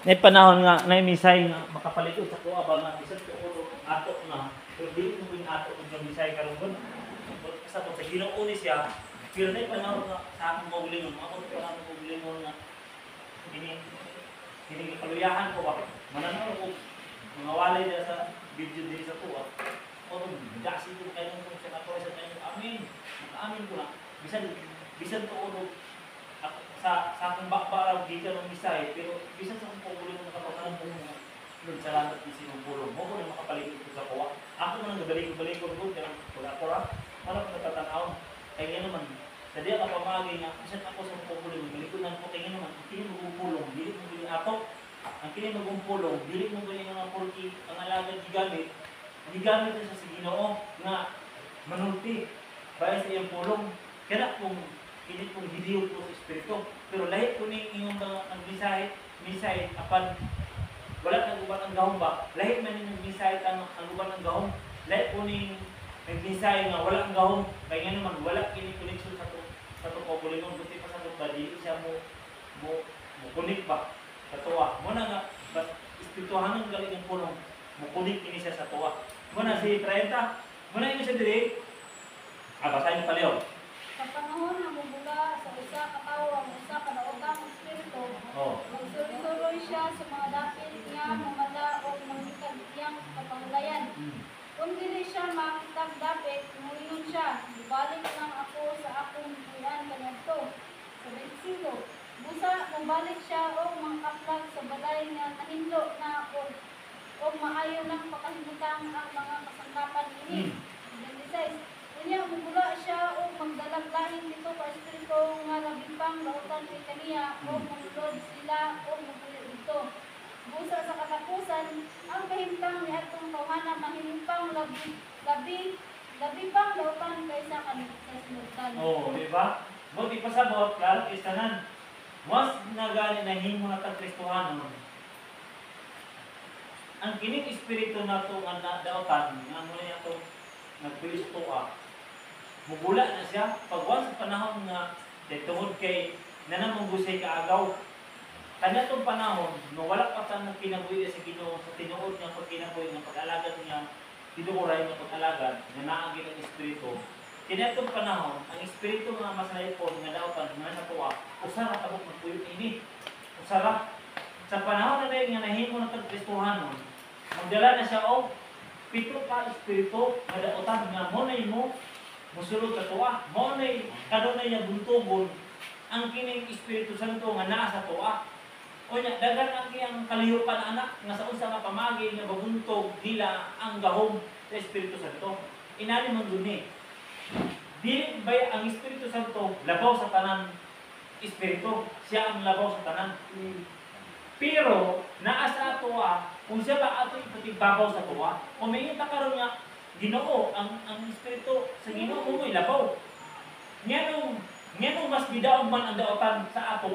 May panahon nga na misay nga makapalikod sa kuha ba nga isang tuo ato na pero dili mo yung ato kung misay karon kun sa sa Ginoo ni siya pero may panahon nga sa akong maulingon ako pa ang maulingon nga ini kaluyahan ko ba mananaw ko mga walay na sa video din sa kuha o dasi ko kayo kung sa ako sa tayo amin amin ko na bisan tuo sa akong bakbaraw dito ng misay, pero bisan sa akong pagulong ng kapatanan ko mga salamat din sinong mo ko na makapalikod ko sa kuwa. Ako na nagbaliko-baliko ko, kaya wala ko ra, wala ko natatanaw. Kaya nga naman, sa diya ka pamagay nga, bisan ako sa pagulong, balikonan ko, kaya nga naman, ang kini magugulong, dili mo guli ato, ang kini magugulong, dili mo guli nga porki, ang alagad gigamit na sa Ginoo nga manulti, para sa iyang pulong, kaya kung hindi kong hidiyo po sa Espiritu. Pero lahit ko ni inyong misay, apan wala nang uban ang gahong ba? Lahit man yung misay ang uban ang gahong. Lahit ko ni misay nga wala ang gahong. Kaya nga naman, wala kini connection sa itong kabulingon. Buti pa sa itong badi, siya mo connect ba? Sa tuwa. Muna nga, espirituhan ng galing ng punong, mo connect kini siya sa tuwa. Muna si 30, muna yun siya diri. Basahin pa Leo. Sa panahon na mumula sa usa ka tawo ang usa ka nautang espiritu, magsuri-suroy siya sa mga dapit niya, mamala o mangitag iyang kapangulayan. Kung dili siya makitag dapit, muingon siya, ibalik lang ako sa akong iyan kanadto. Sa 25, busa mabalik siya o mangkaplag sa balay nga nahindlo na ako o maayo ng pakahimutang ang mga kasangkapan ini. 26, kanya mumula siya o magdalaglahin dito ka espiritu nga labing lautan kay kaniya o mangulod sila o magulit dito. Busa sa katapusan, ang kahimtang ni atong tawhana mahimpang labi pang lautan kaysa sa sinultan. Di ba? Di pasabot, klaro kistanan. Mas nagani na himo na tag-Kristohanon. Ang kining espiritu na ito nga dautan, nga muna niya ito nag-Kristoa. Mugula na siya, pagwan sa panahon nga tungod kay nanamugusay kaagaw. Kanya itong panahon, nung wala pa sa kinabuhi sa Ginoo, sa tinuod niya pagkinabuhi ng pag-alagad niya, tinuuray ng pag-alagad, na naagin ang Espiritu. Kanya itong panahon, ang Espiritu nga masalipon, nga dautan, nga natuwa, usara tabok magpuyot ini. Usara. Sa panahon na rin nga nahimo ng Kristohanon, magdala na siya o 7 ka Espiritu, nga dautan, nga monay mo, musulod ka tuwa. Monay, kanunay niya buntugon, ang kining Espiritu Santo nga naa sa tuwa. O niya, dagan ang kiyang kaliyupan anak, nga sa unsa nga pamagi, nga babuntog nila ang gahom sa Espiritu Santo. Inali mong duni. Dili ba ang Espiritu Santo labaw sa tanan Espiritu? Siya ang labaw sa tanan. Pero, naa sa tuwa, kung siya ba ato ipatibabaw sa tuwa, kung may karon nga, Ginoo, ang Espiritu sa Ginoo mo labaw. Nganong mas bidaog man ang daotan sa ato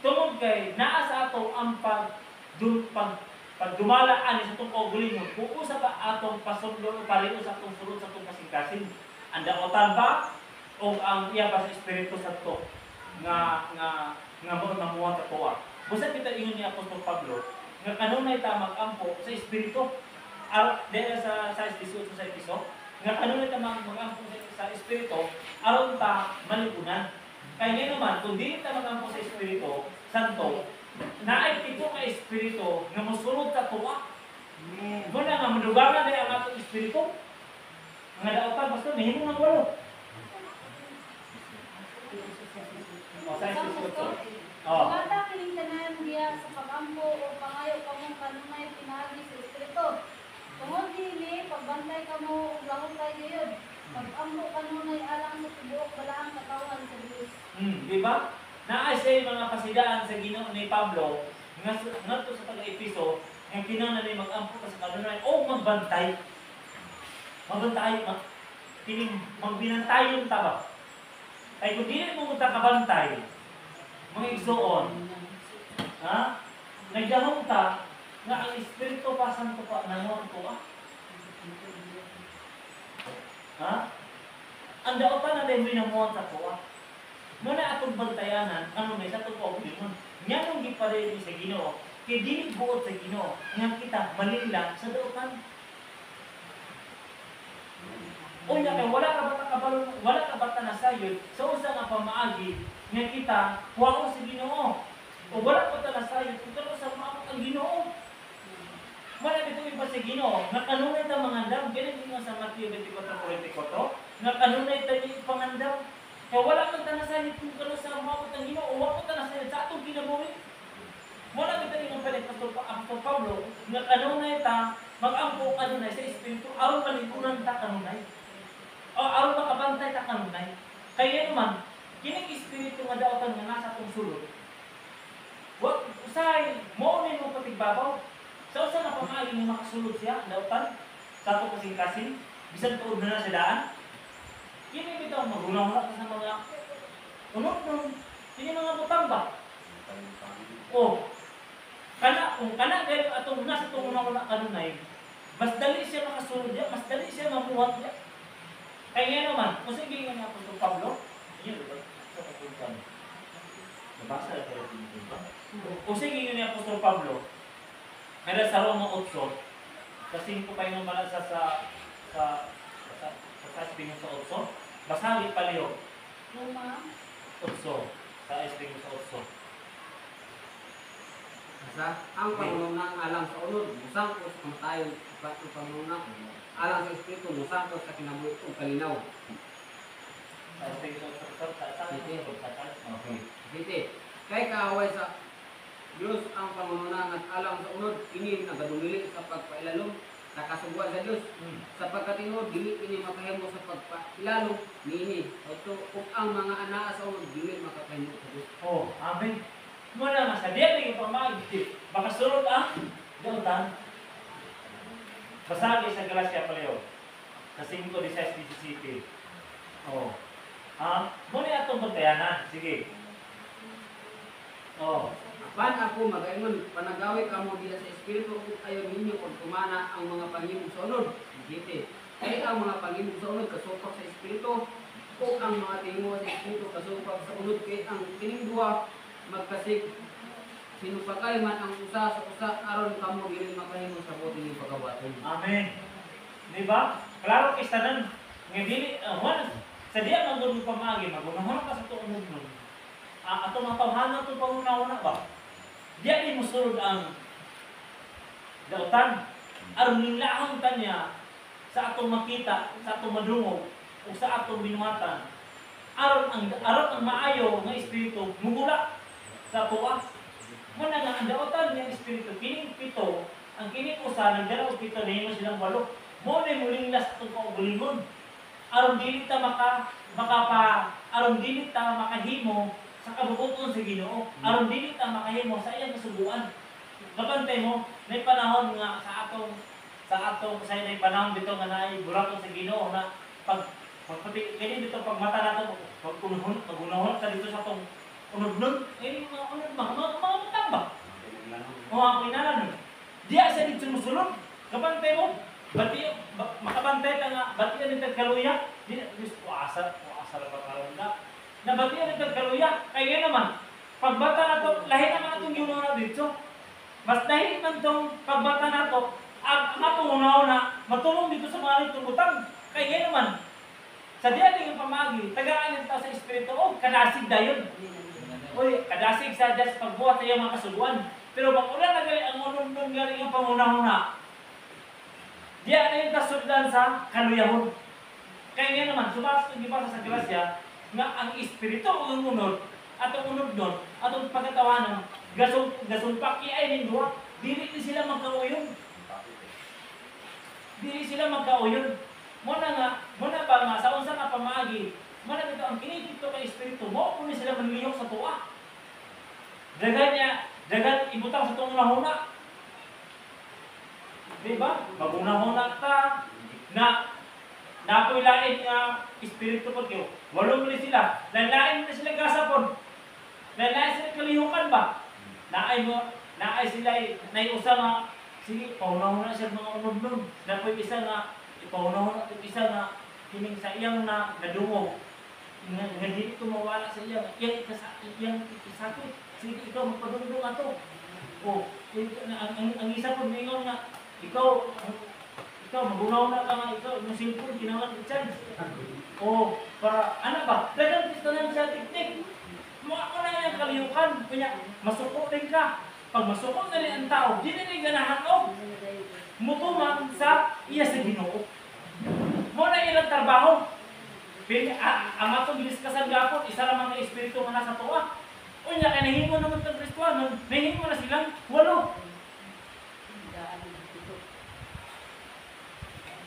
tungod kay naa sa ato ang pagdumala ani sa itong kaugalingon. Kung sa ba atong pasundlo pareho sa atong sulod sa itong kasing-kasing. Ang daotan ba o ang iya pa sa Espiritu Santo nga mo namuha sa tuwa. Busa kita ingon ni Apostol Pablo nga kanunay ta mag-ampo sa Espiritu. Dahil sa 18 sa episode, nga kanunay ta mag-ampo sa Espiritu, aron ta malipunan. Kaya nga naman, kung di ta mag-ampo sa Espiritu Santo, naay 7 ka Espiritu nga mosulod sa tuwa. Muna nga, madugangan na ang atong Espiritu. Nga daotan, basta nahimo ng 8. Sa 18. Bata kining tanan diya sa pagampo o pangayo kamong kanunay pinagi sa Espiritu. Tungod dili pagbantay kamo ug lahom kay gayud. Pag-ampo kanunay alang sa tibuok balaang katawan sa Dios. Di ba? Naay say mga pasidaan sa Ginoo ni Pablo ngadto sa taga-Episo nga kinahanglan ni mag-ampo ka sa kanunay o magbantay. Magbinantayon ta ba? Ay kung dili mo ta kabantay, mga igsoon, nagdahom ta nga ang Espiritu pa Santo pa nangon ko ang daotan na dahil namuha sa tuwa. Muna atong bantayanan, ano may sa itong kaulimon. Nga nung giparehi sa Ginoo, kay dili buot sa Ginoo nga kita malila sa daotan. Unya kay wala ka bata kabalo, wala ka bata na sayod sa usa nga pamaagi nga kita kuwaon sa Ginoo. O wala pa ta na sayod kung kano sa maamot ang Ginoo. Wala bitaw iba sa Ginoo nga kanunay ta mangandam kini nga sa Mateo 24:44 nga kanunay ta ni pangandam. Kaya wala man ta na sayod kung kano sa maamot ang Ginoo o wala pa ta na sayod sa atong kinabuhi. Wala kita ning palit Apostol Pablo nga kanunay ta mag-ampo kanunay sa espiritu aron malikunan ta kanunay. O aron makabantay ta kanunay. Kaya naman kining espiritu nga daotan nga nasa atong sulod. Wa usay mo ni mo patigbabaw. Sa usa na pamaagi nga makasulod siya daotan sa ato kasing-kasing bisan tuod na sa daan. Kini bitaw magunaw sa mga unod kini mga butang ba? O kung kana gayud atong nasa itong una kanunay, mas dali siya makasulod niya, mas dali siya mamuhat niya. Kaya naman, kung sige nga Apostol Pablo, yun diba? Sa kapuntan. Nabasa na tayo dito ba? Kung sige nga Apostol Pablo, kada sa Roma 8, kasi ko pa yung malasa sa espingo sa 8, basagit paliho. Roma 8, sa espingo sa 8. Ang pangunang alang sa unod, musangkot sa kamatayon, ang pangunang alang sa espiritu, musangkot sa kinabuhi o kalinaw. Sa espingo sa 8, Okay. Dito, kay kaaway sa Diyos ang pangunang at alang sa unod, ini nagadumili sa pagpailalom, nakasugwa sa Diyos. Sapagkat inod, dili ini makahimo sa pagpailalom, niini. Ug ang mga anaa sa unod, dili makahimo sa Diyos. Oh, amen. Muna nga sa diya ning pamagi, baka sulod ang daotan. Basagi sa Galacia palayo. Sa 5:16-17. Oh. Muna atong bantayanan. Sige. Oh. Apan ako magaingon panagawi kamo diha sa espiritu ug ayon ninyo kung tumana ang mga panghimog sa unod. Dite. Kay ang mga panghimog sa unod kasupak sa espiritu ug ang mga tingog sa espiritu kasupak sa unod kay ang kining duha magkasig sinupakay man ang usa sa usa aron kamo dili makahimo sa buti ning pagkawaton. Amen. Di ba? Klaro kay tanan nga dili sa diya man gud pamagi magunahon ka sa tuon nun. Ato mapamhanan to panguna-una ba? Diya ni mosulod ang daotan aron nilahon kanya sa atong makita, sa atong madungog o sa atong binuhatan. Aron ang maayo nga espiritu mugula sa tuwa. Muna nga ang daotan nga espiritu kining pito, ang kining usa nagdala og pito nahimo silang 8. Mo na muling last atong kaugalingon. Aron dili ta aron dili ta makahimo sa kabubuton sa Ginoo. Aron dili ta makahimo sa iyang kasubuan. Kapantay mo, may panahon nga sa atong sa nay panahon bitaw nga naay buraton sa Ginoo na pagpati kini dito pag mata nato pag-unahon ka dito sa atong unod-unod, mga unod mga utang ba? Mga pinalan. Diya sa dito sumusulod. Kapantay mo, makabantay ka nga, batiyan ni tagkaluya. Diyos ko, asa na pagkalunda. Nabatiyan ni tagkaluya. Kaya naman, pagbata na to, lahi naman itong yuno na dito. Mas dahil man itong pagbata na to, ang atong una-una, matulong dito sa mga itong utang. Kaya naman, sa diya yung pamagi, tagaan nito sa espiritu, kadasig dayon. Uy, kadasig sa Diyos pagbuhat sa iyong mga kasuluan. Pero pag ulan na gali, ang unong gali yung panguna-una, diya na yung kasundan sa kaluyahon. Kaya nga naman, sumasok yung ipasa sa Galacia, nga ang espiritu ang unod, at ang unod nun, at ang pagkatawanan, gasumpak ay nindua, dili sila magkauyon. Dili sila magkauyon. Muna ba nga, sa unsa nga pamaagi, muna ito, ang kinitito kay espiritu mo, kung sila manliyok sa tuwa. Dagan ibutang sa itong unahuna. Diba? Mag-unahuna ka, napoy lain nga espiritu po kayo. Walong muli sila. Lain na sila gasapon. Lain sila kalihukan ba? Naay sila, naiusa nga, sige, paunahuna siya mga unod-unod. Napoy isa nga, ipaunahuna at isa nga, kining sa iyang na nadungog. Nga dito mawala sa iyang, iyang ikasakit. Sige, ikaw magpadungdung ato. Oh, ang isa po mingon nga, ikaw magunaw na ka nga, ikaw, yung cellphone, kinawag i-charge. Oh, para, ano ba? Dagang pistanan siya teknik. Mga ko na yung kaliyukan. Kanya, masuko din ka. Pag masuko na rin ang tao, di na rin ganahan o. Mutuman sa iya sa Ginoo. Muna ilang trabaho. Ang atong giniskasan gapon, isa lamang na espiritu nga nasa tuwa. O niya, kaya nahimo naman ng Kristuan. Nahimo na silang 8.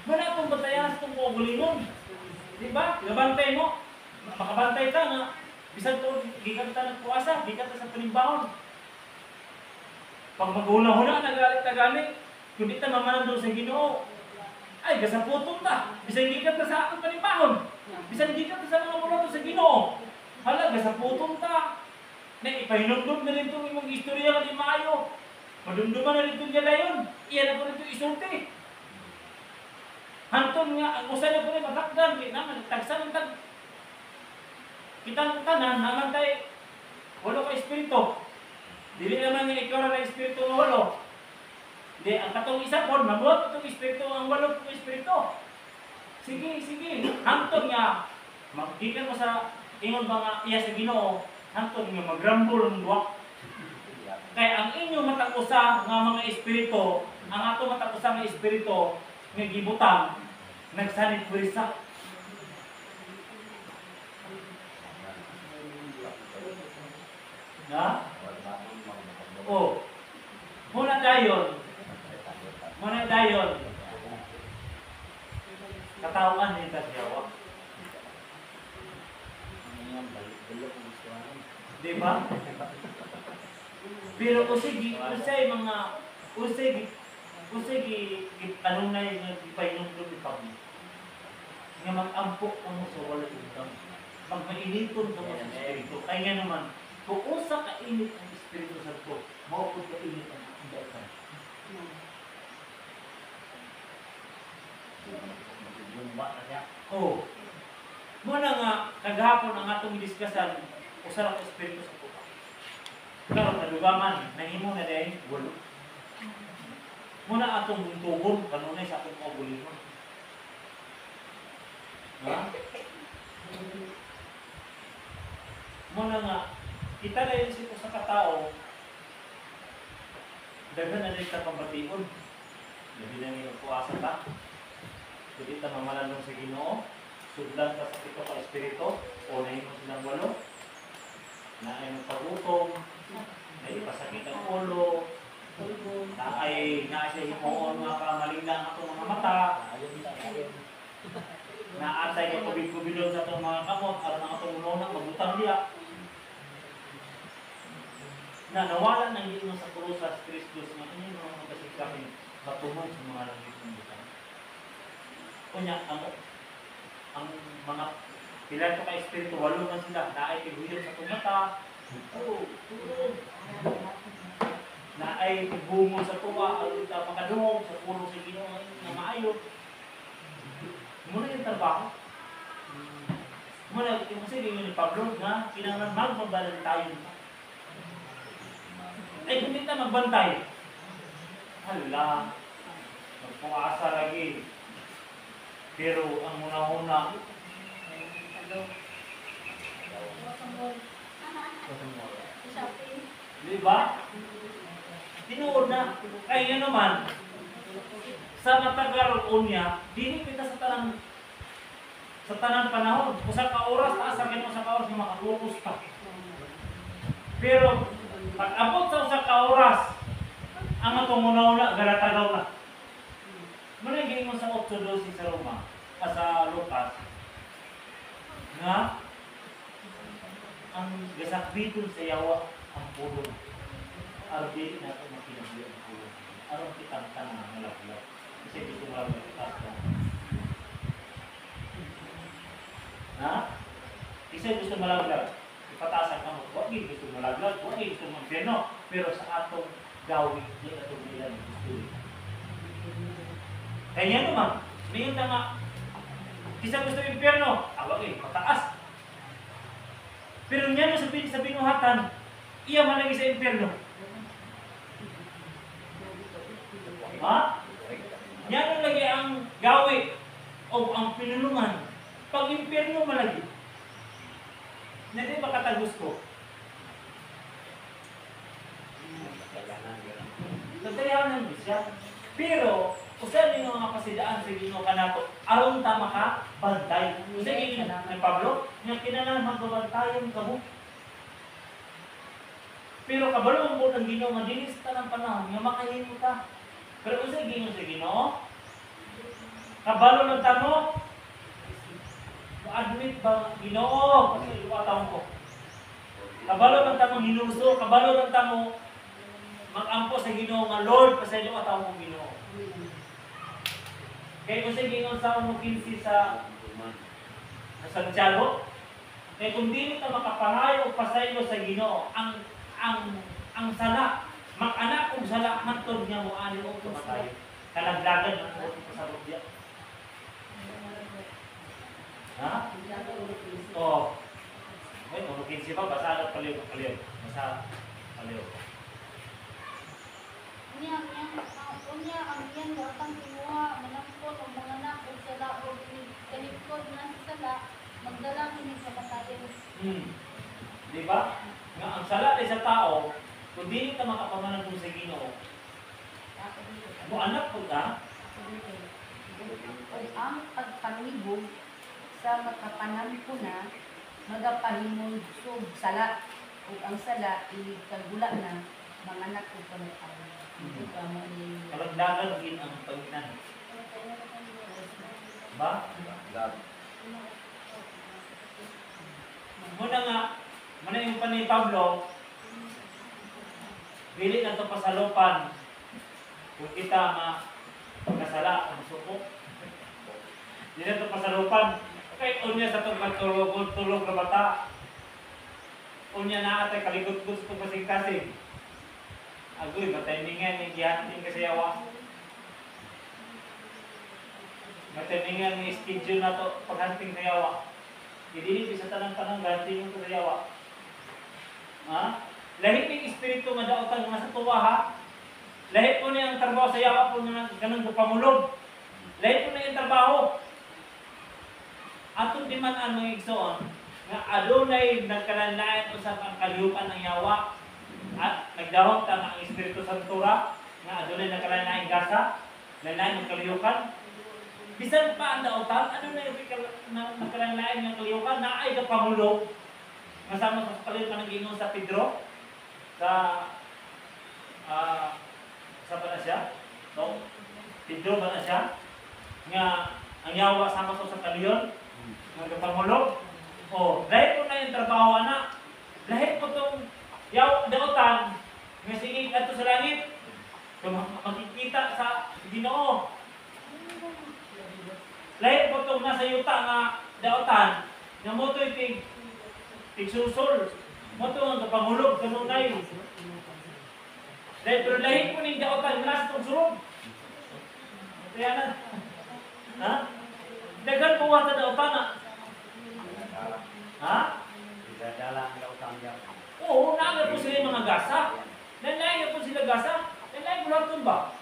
Muna itong batayan sa itong kugulingon. Diba? Gabantay mo. Makabantay ka nga. Bisan to, gikan ta ng puasa, gikan ta sa panimbahon. Pag maghuna-huna, nagalit-nagalit, kung di ta mamanan doon sa Ginoo, ay, gasaputon ta. Bisan gikan ta sa atong panimbahon. Bisan gikan ta sa mga mula sa Ginoo. Hala, gasaputon ta. Na ipahinundom na rin itong imong istorya ka di maayo. Madumduman na rin itong galayon. Iyan ako rin itong isulti. Hantong nga, ang usa na po rin matakdan, naman, tagsan ang tag. Kitang tanan, naman tayo, 8 ka espiritu. Dili naman nga ikaw na espiritu ng 8. Hindi, ang katong isa po, mabuhat itong espiritu, ang 8 espiritu. Sige, sige. Hantong nga, magdikan mo sa ingon ba nga iya sa Ginoo, hantong nga magrambol ang duwa. Kaya ang inyo matakusa nga mga espiritu, ang ato matakusa nga espiritu, nga gibutang, nagsanit purisa. Na? Oh. Muna dayon. Katawan ni Tadyawa. Diba? Pero usay anong na yung ipainom doon ni Pablo. Nga mag-ampok ka mo sa wala utang. Pag mainiton ka mo sa Espiritu. Kaya nga naman, kung usa ka init ang Espiritu Santo, maupod ka init ang datan. Oo. Muna nga, kagahapon ang atong diskasan, usa lang ang Espiritu Santo. Pero nalugaman, nahimo na dahil, walo. Muna atong tugon, kanunay sa atong kagulingon. Ha? Muna nga, kita na yun sito sa katao, daghan na rin ka pambatiun. Labi na nyo puasa ka. Hindi ta mamalanong sa Ginoo, sudlan ka sa 7 ka espiritu, o nahin mo silang 8, na ay magpagutong, na ipasakit ang ulo, na siya himuon nga pamaling lang atong mga mata, na atay ka kubig-kubilon sa atong mga kamot, aron ang atong unona, magutang diya. Na nawala ng Ginoo sa krus sa Kristus, nga inyo mga kasikapin, matungod sa mga langit ng butang. Kunya, ang mga pilar ka espiritu, 8 na sila, na ay tiguyon sa atong mata, na ay bungo sa tuwa, ang makadungog sa puno sa Ginoo na maayo. Muna yung trabaho. Muna, yung kasi yung ni Pablo na kinangan magmabalan tayo. Ay, kung hindi na magbantay, hala, magpuasa lagi. Pero ang muna-una, di ba? Tinuod na. Ay, yan naman, sa matagal unya, dili kita sa tanang panahon. Usa ka oras, asa mo sa oras na makalukus ka. Pero, pag abot sa usa ka oras, ang atong una-una, galatagaw na. Muna yung mo sa 8:12 sa Roma, sa Lucas, nga, ang gasakbiton sa yawa, ang pulo. Arbi na ito makinagli ang pulo. Arong kitang tanang malaglag. Kasi gusto mo lang magkitas ka. Ha? Kasi gusto malaglag. Ipatasan ka mo. Huwag gusto malaglag. Huwag gusto mag-beno. Pero sa atong gawin, di atong nila ng gusto. Kaya naman, ngayon na nga, isa gusto yung impyerno, pataas. Pero niya mo sa binuhatan, iya malagi sa impyerno. Ha? Yan lagi ang gawi o ang pinulungan. Pag impyerno malagi. Hindi ba katagos ko? Tatayanan din siya. Pero, usa din ang mga pasidaan sa Ginoo kanato aron ta maka bantay. Usa ni Pablo, nga kinahanglan magbabantayan kamo. Pero kabalo mo ang Ginoo nga dinis ta ng panahon nga makahimo ta. Pero usa Ginoo sa Ginoo, kabalo ng tamo, admit ba Ginoo kasi luwa taon ko. Kabalo ng tamo hinuso, kabalo ng tamo mag-ampo sa Ginoo nga Lord pasaylo ka tawo mong Ginoo. Kaya kung sa Ginoo sa 1:15 sa Santiago, kaya kung di mo makapangayo o pasaylo sa Ginoo, ang sala, mag-anak kong sala, hantod niya mo ani o tumatay. Kalaglagan ng mga pasabot niya. Ha? Oo. Okay, 1:15 ba? Basa na paliw. Basa paliw. Unya ang iyan gatang kinuha manangkot ang mga anak ug sala ug kalikod na sa sala magdala kini sa patayon. Di ba? Nga ang sala sa tao, kung di ka makapamanan sa Ginoo, mo anak po ka, ug ang pagpangibog sa makapanan ko na magapahimong sub sala ug ang sala ilig kagula na manganak ko panay. kalaglagan din ang panginan. Ba? Muna yung pa ni Pablo, pili na ito pasalupan kung kita magkasala, ang suko. Hindi na ito pasalupan. Kahit unya sa itong tulog na bata, unya na atay kalikot-kot sa itong kasing-kasing. Agoy, matimingan yung gihatin kasayawa. Matimingan yung schedule na ito paghanting kayawa. Hindi sa tanang-tanang ganti yung kasayawa. Ha? Lahit yung espiritu nga daotan nga sa tuwa ha. Lahit po niya ang trabaho sa yawa po nga ganang pamulog. Lahit po niya ang trabaho. Atong di man ang mga igsoon nga adunay nagkalanlain usap ang kaliyukan ng yawa. At nagdahong ta ang Espiritu Santo ra nga adunay nagkalanlain gasa, lanlain ng kaliyukan. Bisan pa ang daotan, adunay nagkalanlain ng kaliyukan na ay kapamulog. Masama sa palit pa ng Ginoo sa Pedro sa ba na siya? So, Pedro ba na siya? Nga ang yawa sama sa kaliyon nga kapamulog. O, dahil po na yung trabaho na, dahil po itong daotan, nga sige ato sa langit, makikita sa Ginoo. Dahil po itong nasa yuta nga daotan, nga mo ito'y tigsusol, mo ito ang kapangulog, kanunay. Dahil pero dahil po ng daotan, nasa itong surog. Kaya na, ha? Dagan po wata daotan na. Ha? Oo, naaga po sila yung mga gasa. Nanay po sila gasa. Nanay po lang ba?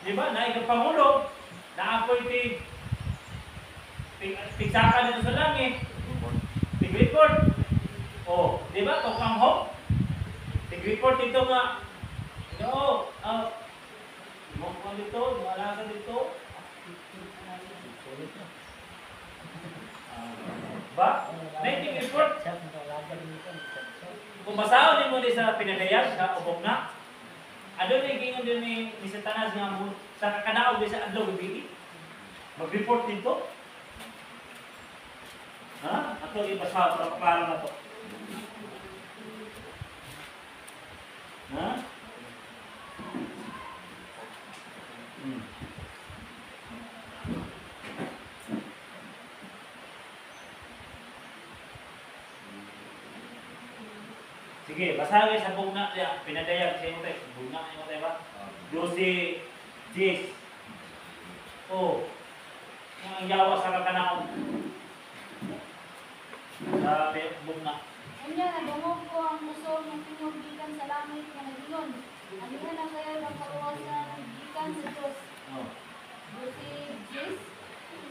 Di ba? Naay ka pangulog. Naapoy tigsaka nito sa langit. Tig-report. O, di ba? Tokang hop. Tig-report ito nga. Oo, mo dito, wala ka dito. Ba? Nating report. Kung basahon din mo din sa pinagayag, sa ubog na, adon na gingon din ni Satanas nga mo, sa kakanaog din sa adlaw gabi. Mag-report dito. Ha? Ato ibasahan para klaro na to. Ha? Sige, basahin sa bugna niya. Pinadayag sa imo tayo. Bugna imo tayo ba? 12:10. Oh. Ang yawa sa kakanaw. Sa bugna. Unya nagungog ko ang musol ng tingog gikan sa langit nga nagingon. Anihan ang kayo ng pagluwas kasinundan sa Diyos. Oh. Si Jis,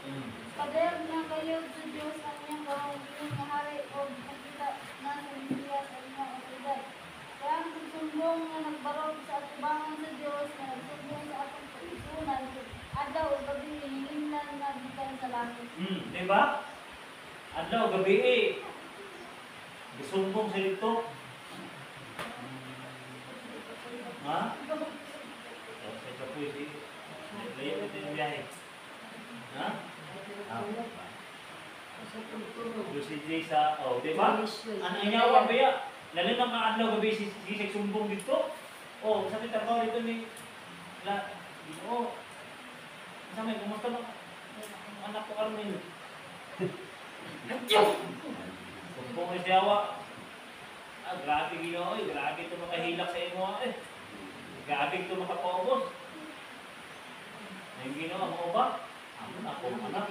Mm. pader na kayo sa Diyos ang inyong kahuling na hari o nakita na sa Biblia sa inyong otoridad. Kaya ang pagsumbong na nagbarog sa atubangan sa Diyos na nagsumbong sa atong kaisunan, adlaw o gabi hiningnan na gikan sa langit. Di ba? Adlaw, gabi gisumbong sa dito. Ha? So, sa ito po layo ito yung biyahe. Ha? Yung si Jay sa, di ba? Ano inyawa ba ya? Lalo na mga adlaw gabi si sumbong dito. Sabi trabaho dito ni Sabi, kumusta ba? Anak ko Armin. Sumbong ni Siyawa. Grabe Ginoo, grabe ito makahilak sa imo. Grabe ito makapaubos. Yung Ginoo, mo ba? Ako anak.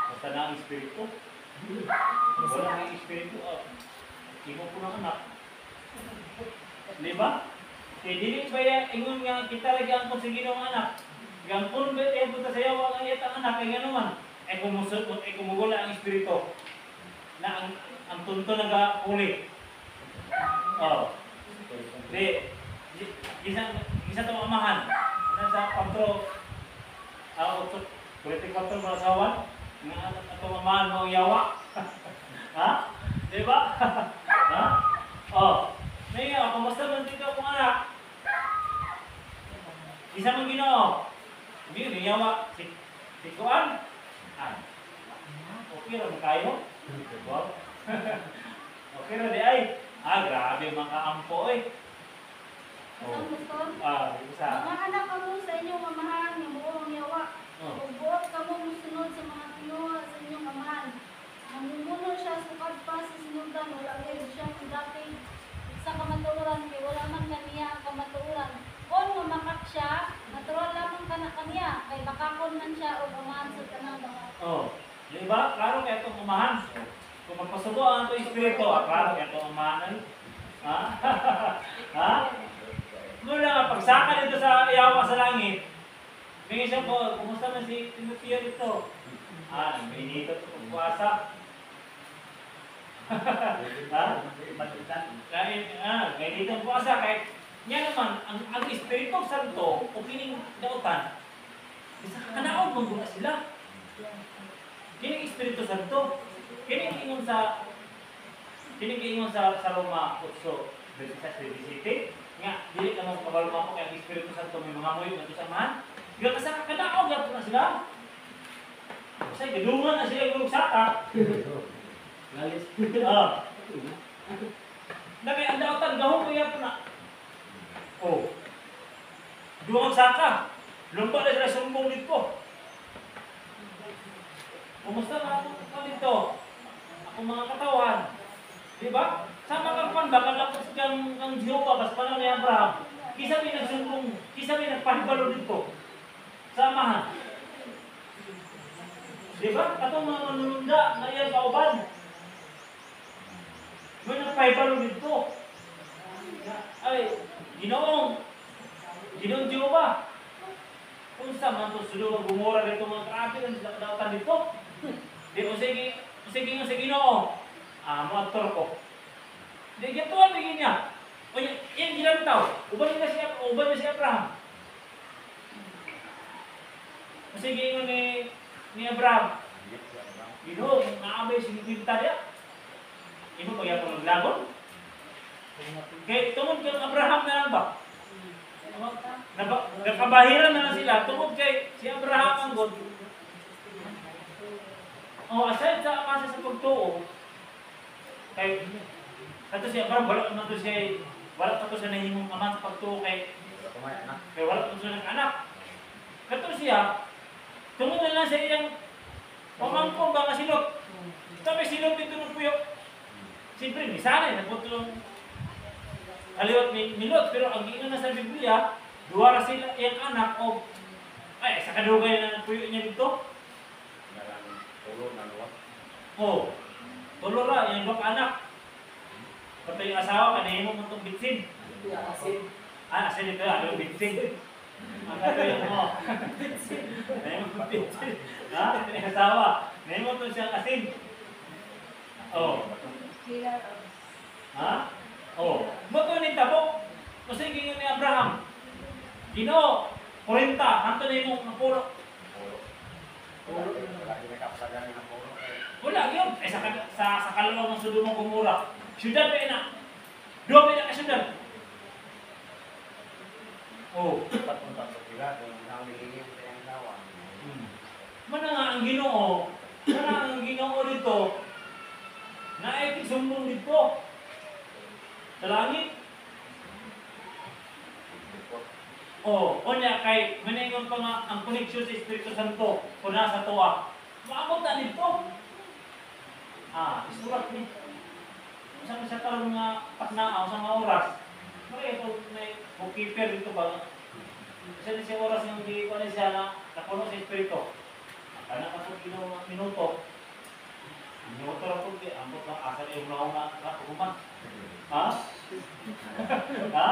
Basta na ang espiritu. Wala na ang espiritu. Imo po ng anak. Di ba? Kaya dili ba yan, ingon nga kita lagi ang kung sige ng anak. Gampun ba yung punta sa yawa ang iyat ang anak, kaya naman. Kumugula ang espiritu. Na ang tunto nag-uli. Isa itong amahan. Nasa 44 marasawan. Nga itong amahan mo yawa. Ha? Diba? Ha? Ngayon, kumusta man dito kung anak? Isa mong Ginoo. Hindi, niyawa. Si Kuan. Okay lang kayo. Okay na di ay. Grabe mga ampo Ang pastor, Isa. mga anak kamo sa inyong amahan, yung buong yawa. Kung buot kamo musunod sa mga kinuha sa inyong amahan. Namumuno siya sukad pa sa sinudan, wala kayo siya kung dati sa kamatuuran, kaya wala man kaniya ang kamatuuran. Kung mamakak siya, natural lamang kaniya, kay bakakon man siya o amahan sa tanang mga. Di ba? Klaro kaya itong umahan. Kung magpasubo ang ito espiritu, klaro kaya itong umahan. Ha? Ha? Mula nga, pagsaka dito sa yawa sa langit, bigyan siya po, kumusta man si Timoteo dito? Nagpinito ito kung puwasa. Ha? Kaya dito ang puwasa, kahit niya naman, ang Espiritu Santo, o kining dautan, isa kakanaon mong guna sila. Kining Espiritu Santo, kining ingon sa Roma 8:26-27, nga, dili ka mong kabaluma ko kaya ang Espiritu Santo may mga moyo na sa man. Nga kasi kakanaon nga na sila. Kasi gadungan na sila yung saka. Lalis. Nabi, ang dautan, gahong ko yan po na. Duwang saka. Lumpa na sila sumbong dito. Kumusta na ako dito? Ako mga katawan. Diba? Sama kang pan, baka lakas kang Jehovah, basta pa ni Abraham. Kisa may nagsumbong, kisa may nagpahibalo dito. Samahan. Diba? Katong mga manununda na iyan kauban. May nagpahibalo dito. Ay, Ginoong Jehovah. Kung sa man ito suluwag gumura dito mga grabe ang dautan dito. Di ko sige nga sa Ginoo. Motor ko. Di gatuan bigyan niya. O yan ginantaw. Uban niya si Abraham. Sige nga ni Abraham. Ginoo, naabay si Bibita niya. Imo ba yan kung naglagon? Kaya tungod kay Abraham na lang ba? Nakabahiran na lang sila. Tungod kay si Abraham ang God. Aside sa amasa sa pagtuo, kay kato si Abraham, wala pa to siya nahimong ama sa pagtuo kay wala pa to siya ng anak. Kato siya, tungod na lang sa iyang pamangkong ba nga silot. Sabi silot dito ng puyo. Siyempre, misanay, nagputulong kaliwat ni Lot, pero ang ino na sa Biblia, duwara sila iyang anak o sa kadugay na puyo niya dito. Tulo ra, yung dok anak. Pati yung asawa, kanahimo mo itong bitsin. Asin ito, ano bitsin. Ang gagawin mo. Ngayon mo pitsin. Ha? Asawa. Ngayon mo ito siyang asin. Oh. Ha? Oh. Mo ito ni tabok. Kasi ganyan ni Abraham. Ginoo. 40. Hanto na yung mga pulo. Wala yun. Eh, sa kalawang ng Sodoma Gomora. Syudad pa na. Dua pa na ka syudad. Oh. Mana nga ang Ginoo? Mana ang Ginoo dito? Naay sumbong dito. Sa langit. Oh, onya kay maningon pa nga ang koneksyon sa Espiritu Santo kung nasa tuwa. Maabot na dito. Isulat ni. Sa karon nga patnaaw sa mga oras. May ito may bookkeeper dito ba? Kasi si oras yung di ko na siya na napuno sa Espiritu. Kana ka po mga minuto. Minuto ra po di ambot lang asal yung nauna na kuman. Ha? Ha?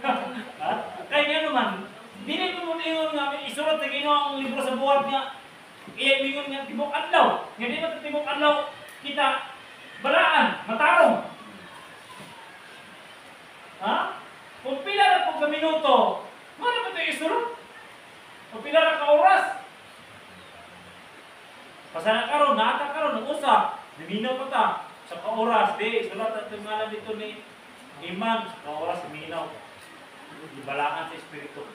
Ha? Kaya nga naman, dili ko mo ingon nga isulat na Ginoo ang libro sa buhat nga. Iya mingon nga tibok adlaw. Nga di ba tibok adlaw kita balaan, matarong. Ha? Kung pila na po ka minuto, mana ba ito isulat? Kung pila na ka oras? Pasana karon, naata karon, nag-usap, naminaw pa ta. Sa ka-oras, di, sulat at ngalan dito ni Iman, sa ka-oras, naminaw. Ibalaan sa Espiritu.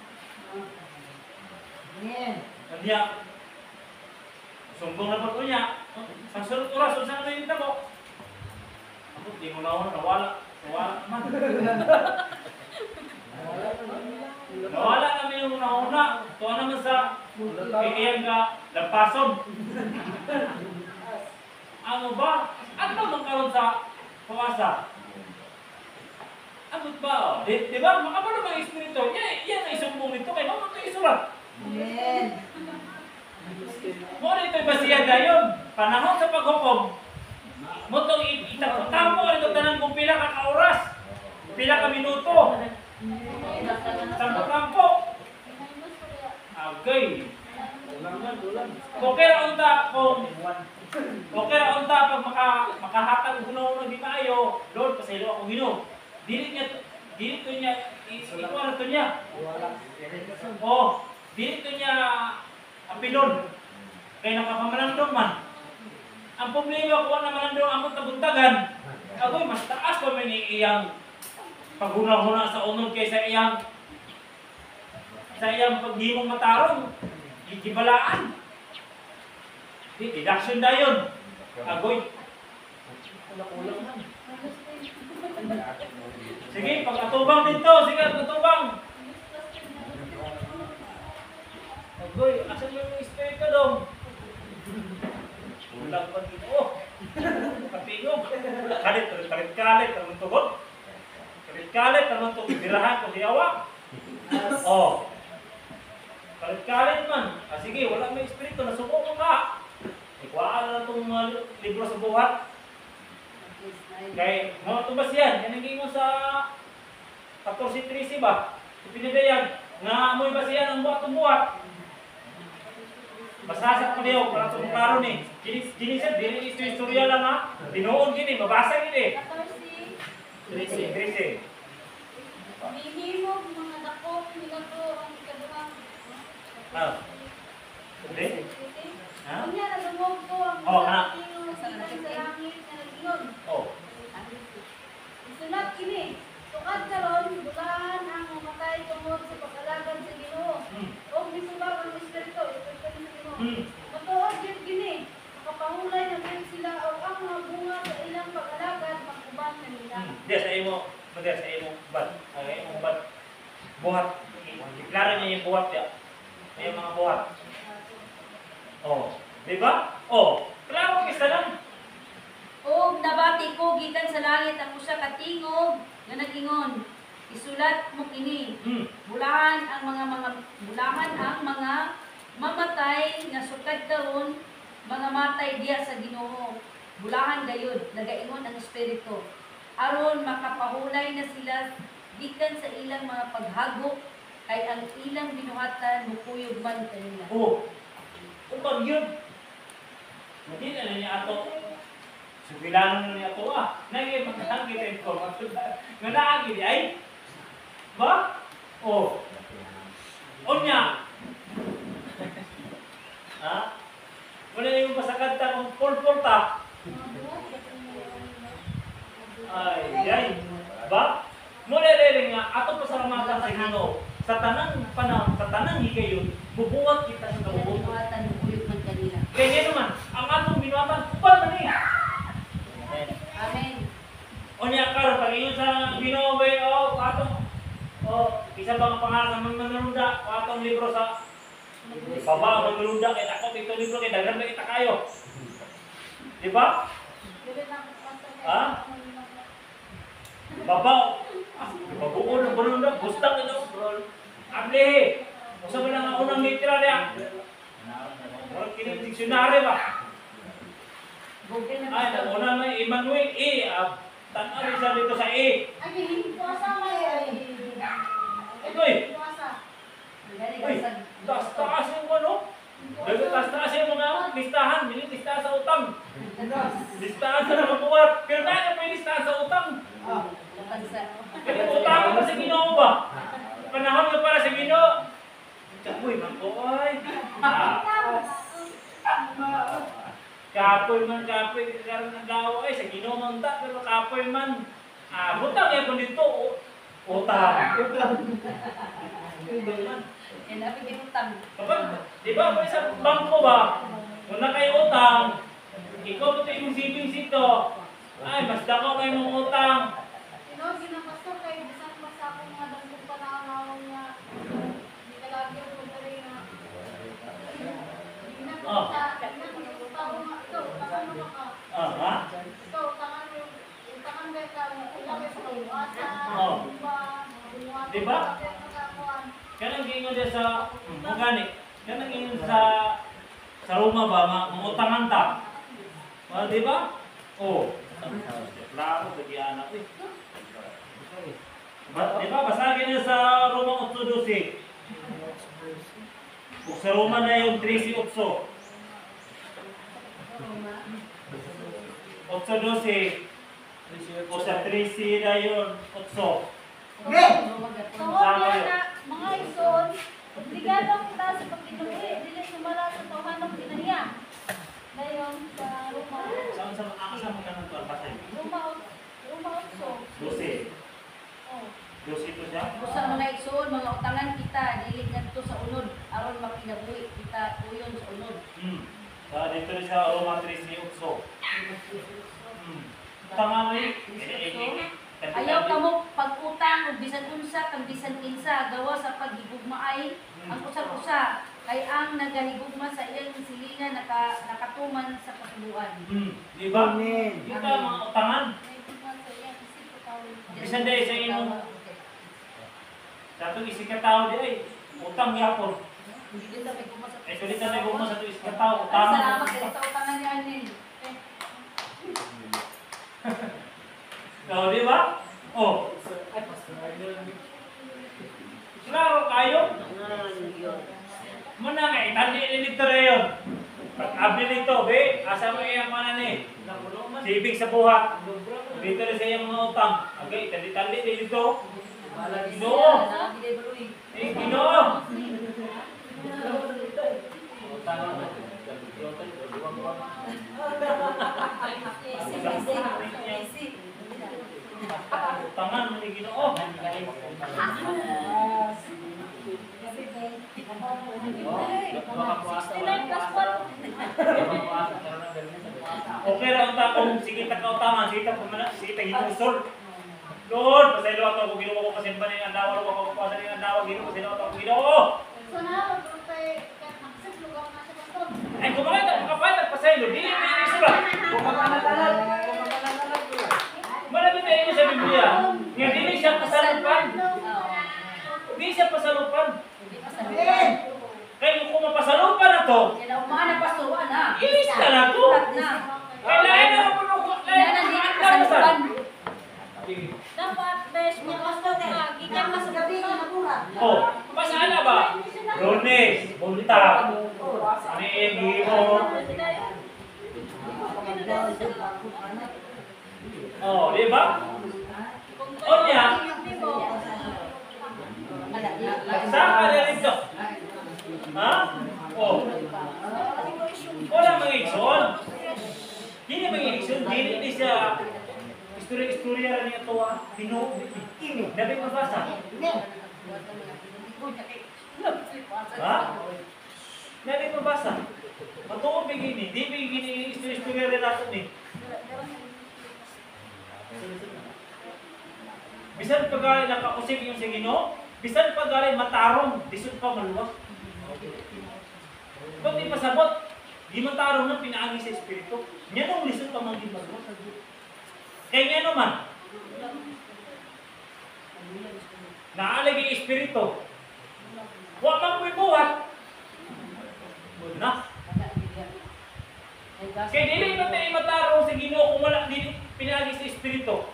Kanya, sumbong na po niya, sa sunod oras, saan na yung tabo? Ako, di mo na nawala. Nawala naman. Nawala namin yung una-una. Ito naman sa iyang lampason. Ano ba? Ano magkaroon sa pawasa? Ano ba? Di ba? Makapano mga Espiritu? Yan ang isumbong nito. Kaya mo ito isulat. Mo na ito'y basiya dayon. Panahon sa paghukom. Mo itong itapotamo. Ito tanang kung pila ka ka-oras. Pila ka minuto. Sampo-sampo. Okay. Okay ra unta kung okay ra unta pag makahatag og Ginoo di maayo, Lord pasaylo ako Ginoo. Dili to niya ikuha to niya. Oh, dili to niya apilon. Kay nakapamalandong man. Ang problema ko na malandong ang buntagan. Agoy mas taas pa man iyang paghuna-huna sa unod kaysa iyang paghimong matarong. Ikibalaan. Deduction na yun. Agoy. Kulang-kulang man. Sige, pag-atubang dito. Sige, pag-atubang. Agoy, asan yung Espiritu dong? Kulang pa dito. Oh! Kapingog. Kalit. Anong tugot? Kalit. Anong tugot? Birahan ko siyawa. Oh. Kalit man. Sige, wala may Espiritu. Nasuko mo ka. Ikuhaan na itong libro sa buhat. Kaya, mga tubas yan. Yan ang mo sa 14:13 ba? Ipinidayag. Nga amoy ba siya ang buhat. Basasak ko niyo para itong karon eh. Ginisip, dili istorya lang ha. Tinuod gini, mabasa gini. 13. Minimum mga dako minuto ang ikaduhang. Hindi? Ha? Unya na lumog ko ang tingog sa langit na nagingon. Oh. Isulat kini. Tukad karon bulahan ang mamatay tungod sa pag-alagad sa Ginoo. O misubag ang Espiritu, Espiritu sa Ginoo. Matuod yun gini. Makapahulay na din sila o ang mga bunga sa ilang pag-alagad makuban kanila. Dia sa imo bad. Ay imo bad. Buhat. Klaro niya yung buhat ya. May mga buhat. Oh, di ba? Oh, klaro kisa lang. O nabati ko gikan sa langit ang usa ka tingog nga nagingon, isulat mo kini. Bulahan ang mga mamatay nga sukad karon, mga matay diya sa Ginoo. Bulahan gayud nagaingon ang Espiritu. Aron makapahulay na sila gikan sa ilang mga paghago Kay ang ilang binuhatan mukuyog man kanila. Oh, upang yun. Hindi na niya ato. Subilanan na niya ato Naging magkakita ko. Nga naagin ay. Ba? Oh. Onya. Ha? Wala na yung pasakanta kung pulpulta. Ay. Ba? Muna rin nga, ato pasalamatan sa Ginoo. Sa tanang panahon, sa tanang higayon, bubuhat kita sa Ilang kabubuhat. binuhatan mukuyog man kanila. Kaya nga naman, ang atong binuhatan, upal man eh. Amen. O niya karon pag iyon sa Ginoo ba atong isa bang pangalan ng manununda o atong libro sa baba manununda kay ako ito libro kay daghan na kita kayo. Di ba? Ha? Baba. Babuo ng manununda, gustang ito. Able. Usa ba nang unang litra niya? Wala kini dictionary ba? Ay, una may Emmanuel tanaw rin sa dito sa Itoy! Uy, taas yung ano? Taas yung mga listahan. Hindi listahan sa utang. Listahan sa nakabuhat. Pero tayo may listahan sa utang. Pero utang pa sa Ginoo ba? Panahon ka para sa Ginoo. Uy, mankoy. Kapoy man, karon ng daw ay sa Ginoo man ta, pero kapoy man. Butang ya kun dito. Utang. Yan namin ginutang. Kapag, di ba, kung sa bangko ba, kung na kayo utang, ikaw ito yung savings ito, ay, mas dako kayo ng utang. Ginapastor kayo, bisan pa sa akong mga dangkong panahon niya, hindi ka lagi ang pagdaring na. Diba? Kanang gingon dia sa mugani. Kanang gingon sa Roma ba mangutangan ta. Di ba? Oh. Klaro bagi anak eh. Di ba basagin niya sa Roma 8:12. Kung sa Roma na yung 13:8. 8:12. O sa 13 na yun 8. So, na mga ison, obligado kita sa pagkinuhi, dili sumala sa tuhanong kinaniya. Dayon sa Roma. Saan ka nang pasay? Roma 8. 12. Oh. 12 ito siya? Sa mga igsoon, mga utangan kita, dili ngadto sa unod aron makinabuhi kita uyon sa unod. Sa dito rin sa Roma 13:8. Tama mo Ayaw kamo pag-utang ug bisan unsa kang bisan kinsa gawa sa paghigugmaay ang usa-usa kay ang nagahigugma sa iyang silingan nakatuman sa kasuluan. Di ba? Di ba mga utangan? Bisan dahil sa inyong Dato isig ka tao di ay utang yapon. Hindi kita may gumasa. Ay sulit na may gumasa sa isig ka tao utang. Salamat kay sa utangan ni Anil. Oh, di ba? Oh. Klaro kayo? Muna nga, itandi nito rin. Pag-abli nito, be, asa mo yung mga ni? Sibig sa buhat. Dito rin sa iyong mga utang. Okay, tandi-tandi dito. Ginoo! Ginoo! Tangan mo ni Ginoo. Okay ra unta kung sige ta kautangan, sige ta pamana, sige ta hinusol. Lord, pasaylo ako kung Ginoo ko kasi pa ning andawa ko pa sa ning andawa Ginoo kasi ako Ginoo. So na pagpay access lugar na sa pastor. Ay kumain ta kapatid pasaylo, dili may isura. Malami tayo sa Biblia. Nga dili siya pasalupan. Hindi siya pasalupan. Kaya kung mapasalupan na to, Yan ang mga napasuan ha. ilista na to. Kailangan na mapunukot na Yan ang hindi pasalupan. Dapat bes mga pastor ka gikan mas gabi nga Oh, pasana ba? Rones, buntag. Ano yung mo? Oh, di ba? O niya, saan ka na rin to? Ha? Oh. Wala mga ikson. Hindi mga ikson. Hindi siya istorya-istorya niya ito. Dabi mabasa. Ha? Dabi mabasa. Matuon begini. Di begini istorya-istorya rin natin eh. Bisan paggali nakausip yung sa Ginoo, bisan paggali matarong, disod pa maluwas. Kung di pasabot, di matarong na pinaagi sa Espiritu. Yan ang lisod pa maging maluwas. Kaya nga naman, naalagi yung Espiritu. Huwag mang buhat. Na. Kaya dili ba tayo matarong sa Ginoo kung wala din pinaagi sa Espiritu?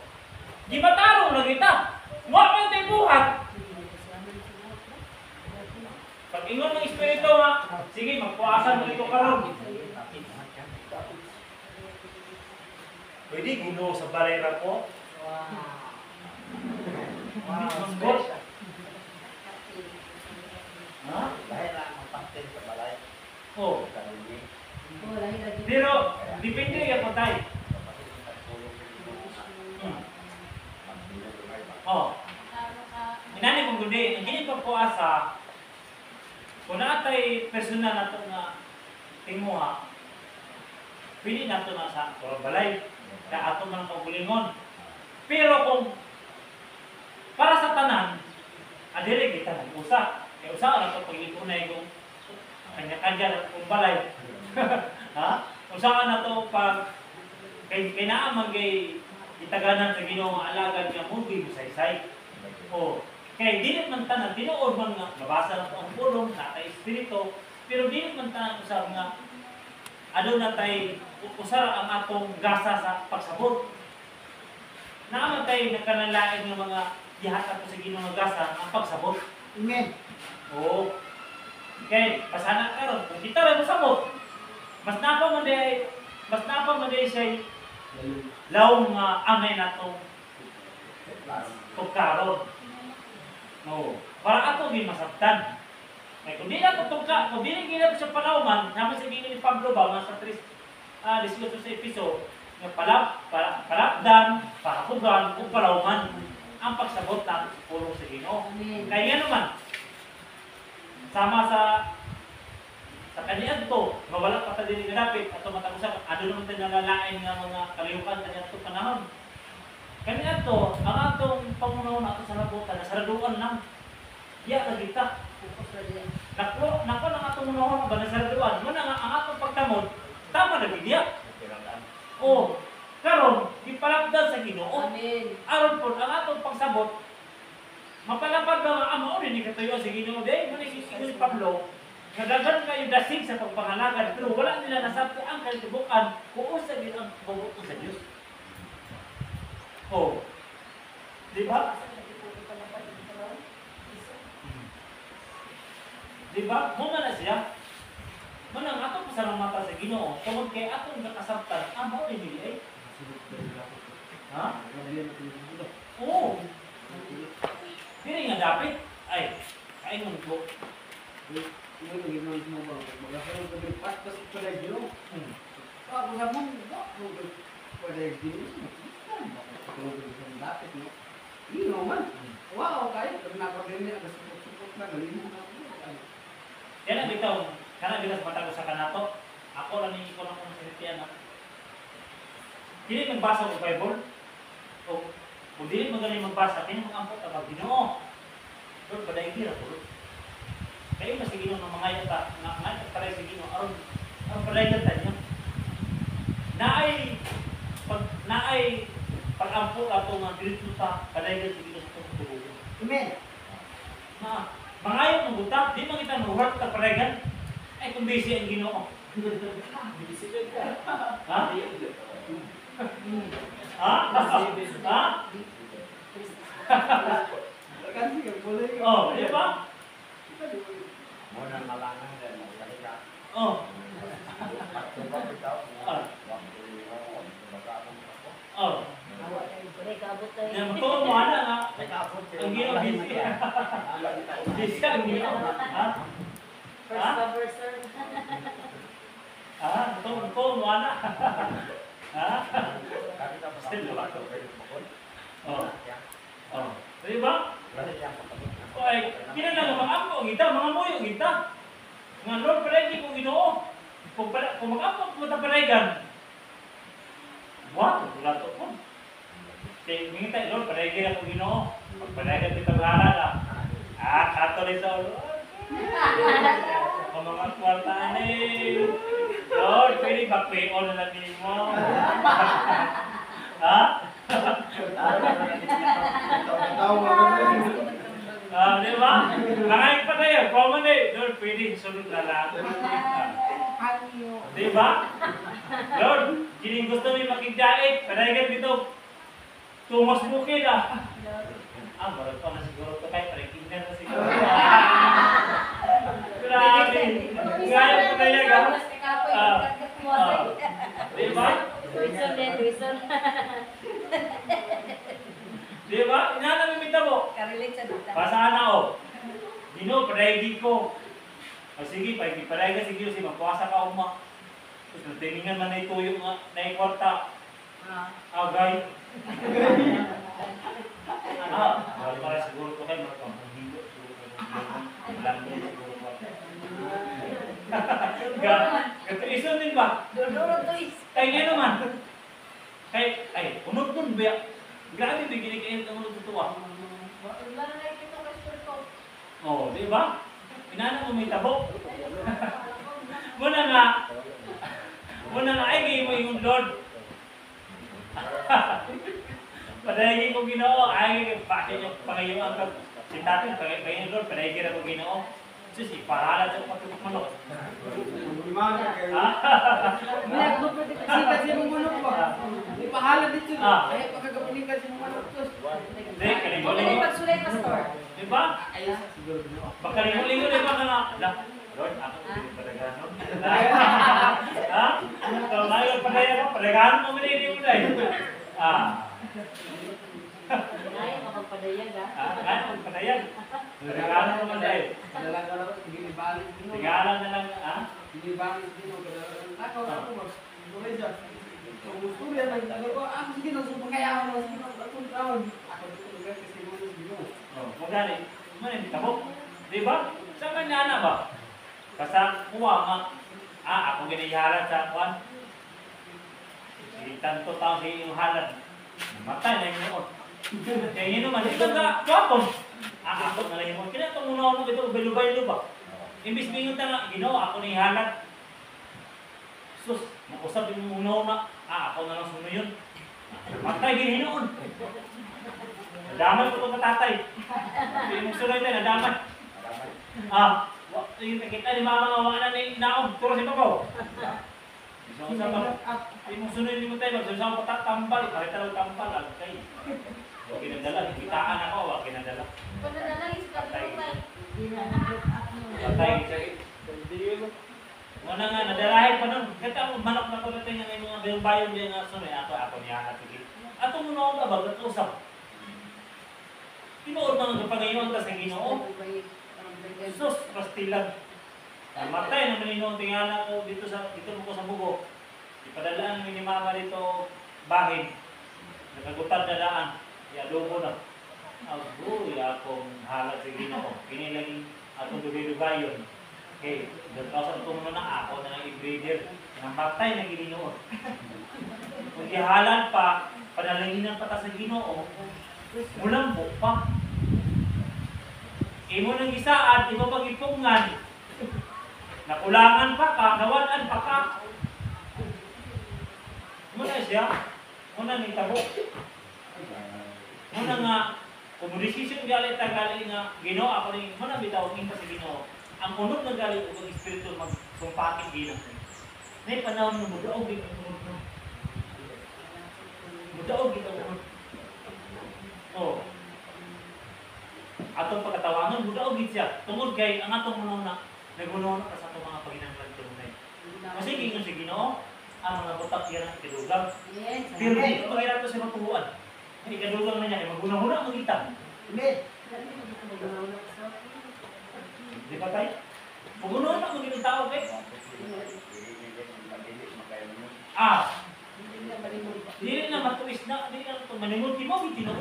Di matarong na kita. Huwag man tayo buhat. Pag ingon ng Espiritu nga, sige, magpuasan mo ito karon. Pwede Ginoo sa balay ra po. Ha? Dahil lang ang pangtin sa balay. Oh. Pero, depende yan po tayo. Oh. Inani kong gundi, ang gini pa po asa, kung naatay personal na ito na tinguha, pili na ito na sa balay, na ato man kagulingon. Pero kung para sa tanan, adili kita nag-usa. Kaya usa na ito pag-ipunay kung kanya-kanya kung balay. Ha? Usa na ito pag kinaamang kay itaganan sa Ginoo nga alagad nga mugi saysay. Oh, kay dili man tanan tinuod man nga nabasa na ang pulong sa tay espiritu, pero dili man tanan usab nga adto na tay usara ang atong gasa sa pagsabot. Naaman tay nakanalain nga mga gihatag ko sa Ginoo nga gasa ang pagsabot. Amen. Oh. Kay pasana karon kung kita ra mosabot, mas napa man day siya lawom nga amay natong pagkaroon. No. Para ato din masabtan. Kaya kung di na ito tugka, kung di na ginagawa sa palawman, naman sa gini ni Pablo ba, nasa 18 sa episo, nga palapdan, pahapugan, o palawman, ang pagsabot natin sa pulong sa Ginoo. Kaya nga naman, sama sa kaniya ito, mawala pa ta din ganapit at matag-usap, ano naman tayo nalalain nga mga kaliyukan kaniya ito panahon. Kaniya ito, ang atong pangunaw natin sa rabutan, nasaraduan lang. Iya ka kita. Nako ng atong unahon ba nasaraduan, mo na nga ang atong pagtamod, tama na gidya. Oh, karon gipalapdan sa Ginoo. Amen. Aron po ang atong pagsabot, mapalapad ba nga amo ni katuyo sa Ginoo day, mo ni si Pablo. Nagagan kayo dasig sa pagpangalagan, pero wala nila nasabi ang kalitubukan kung usa gid ang pagbuot sa Dios. Oh. Di ba? Di ba? Mo na siya. Manang atong pasalamatan sa Ginoo, tungod kay atong nakasabtan, amo ni dili ay. Ha? Oo. Dili nga dapat ay kaingon ko. Yung ginawa mo ba? Magkakaroon ka ng paspas pala yun. Ako sa mong, pala yun. Makakatulog sa dapat, no? Hindi naman. Wow, kahit napag-rin na, support na, galing mo na. Yan ang bitaw, kana bilas matag sa kanato. Ako lang ni ko lang kung sinitian ako. Dili magbasa og Bible. O kung dili magaling magbasa, kini mag-ampot ang Ginoo. Pero paday gira po. Kaya mas Ginoo ng mga yata, nga para sa Ginoo aron paday ta niya. Naay pag-ampot ato nga dili ta paday sa Ginoo sa tubugon. Amen. Na mangayo ng buta, di man kita mahuhat ka paregan. Ay kung busy ang Ginoo. Busy ka. Ha? Ha? Ha? Kasi ka, boleh ka. Oh, di ba? Muna malangan din. Salita. Oh. Pagtuwa ikaw. Ah. Waktu magkakabot ako. Oh. Awa tayo, pare, kabot tayo. Yan, magtuwa mo ana nga. Nagkakabot kayo. Ang ginawa, busy. Busy ang ginawa. Ha? First Ha? come, first serve. Magtuwa mo ana. Ha? Kami na Still pasal wala. ko kayo makon. Oh. Oh. Di ba? Kasi yan kapatid. O ay, kinala nga mga ang ita, mga moyo ang ita. Nga Lord, palagi kong ginoo. Kung mag-ampo mo ta paregan. Wow, wala to po. Kaya mingitay, Lord, palagi na kong ginoo. Pagparegan kita bahala na. Kato rin sa ulo. Ang mga kwarta ni. Lord, pwede back-pay-on na lang din mo. Ha? Tahu apa? Di ba? Nangayin pa tayo. Common eh. Lord, pwede sunod na lang. Di ba? Lord, kining gusto mo makigdait. Panayagan dito. Tumas bukid ah. Barat pa na siguro ito kahit parekinggan na siguro. Grabe. Gaya po talaga. Di ba? Tuition din, tuition. Di ba? Inanamimita mo. Karelate sa dita. Pasaan na o. Dino, padaigid ko. O sige, padaigid sige si magpuasa ka uma. Tapos natiningan man na ituyo nga, na ikwarta. Agay. Para siguro ko kayo, magpapahilo. Walang din siguro ko. Ito din ba? Duduro to is. Kaya nga naman. Ay, unod dun ba? Grabe, bigyan kayo ng unod dito ah. Wala na kita ka spirito. Oh, di ba? Inana mo may tabo. Muna nga, ay gay mo yung Lord. Padayagin ko Ginoo, ay pangayuan ka. Si tatay, pangayuan Lord, padayagin ako Ginoo. Sus, ipahala sa patutok manok. Gimana kayo? Wala ko pa dito. Kasi mo manok ba? Di pahala dito. Ah. Ay pagkagapunin kasi mo manok tos. Hindi, Huwag kaling-uling. mo pagsulay, pastor. Di ba? Ayos siguro. Baka kaling-uling di ba ka na? Lord, ako hindi padagano. Ha? Kung ngayon padaya ko, padagano mo minili mo dahil. Ay, makapagpadayag ha. Kaya kung padayan. Padagano mo man dahil. Dalaga na ko ginibalik dino. Tigalan na lang, ha? Ginibalik dino kadalaga. Takaw na ko ba? Tuloy siya. Kung gusto yan ang tagal ko, ako sige nang supangkayawan mo sige nang atong taon. Ako dito lugar kasi mo dino. Kung gani, man hindi tabo. Di ba? Saan ka niya ba? Basta kuha nga. Ako ginihalan sa kuwan. Si tanto taon si yung halan. Matay na yung noon. Kaya yun naman, ito ka, kwapon. Ako na lang yung mga. Kaya itong muna ako ito, ubay-ubay ba? Imbis mingon ta nga, ginawa ako ni halan. Sus, nakusap yung muna na. Ako na lang suno yun. Matay, ginhinoon. Nadamay ko itong katatay. Yung musulay tayo, nadamay. Yung nakita ni mama nga wala na inaon, turo si Papa. Isang usap yung sunod mo tayo, magsusama ko tambal, parita lang tambal, agkay. Huwag kinadala, kitaan ako, huwag kinadala. Panadalangin sa kapitulay. Patay, muna nga, nadalahin pa nun. Kaya ako, manok na ko natin yung mga bayon diyan nga sunod. Ako niya natigil. Ato muna akong kabag, nag-usap. Tinuod mga kapangayon ka sa Ginoo. Sus, pastilan. Matay na maninong tingala ko dito mo ko sa bugo. Ipadadaan ni mama dito bahin. Nagagutad na daan. Iadobo na. Agoy, akong halat sa Ginoo. Kinilaging atong dubi-dubayon. Okay, nagkausap ko muna na ako na i-breeder. Namatay na Ginoo. Kung ihalan pa, panalanginan pa ta sa Ginoo. Mulambo pa. Imo nang isaad, di mo pag-ipungan. Nakulangan pa ka, nawalan pa ka. Muna siya, muna ni tabo. Muna nga, kung decision galit ang galing nga, Ginoo ako rin, muna bitaw pa sa Ginoo. Ang unod na galing ko ng espiritu magsumpakin Ginoo. May panahon mo, mudaog dito unod mo. Mudaog dito unod. Oh. atong pagkatawangan budaw gid siya. Tungod kay ang atong manuna nagmununa ka sa atong mga paginahanglan tunay. Kasi gingon si Ginoo ang mga butak yan ang ikadugang. Yes. Pero di ko kaya ito sa matuhuan. Ang ikadugang na niya kay maguna-huna mo kita. Amen. Di ba tayo? Maguna-huna mo gid tao kay. Ah, dili na matuis na, dili na to manimod mo bitino.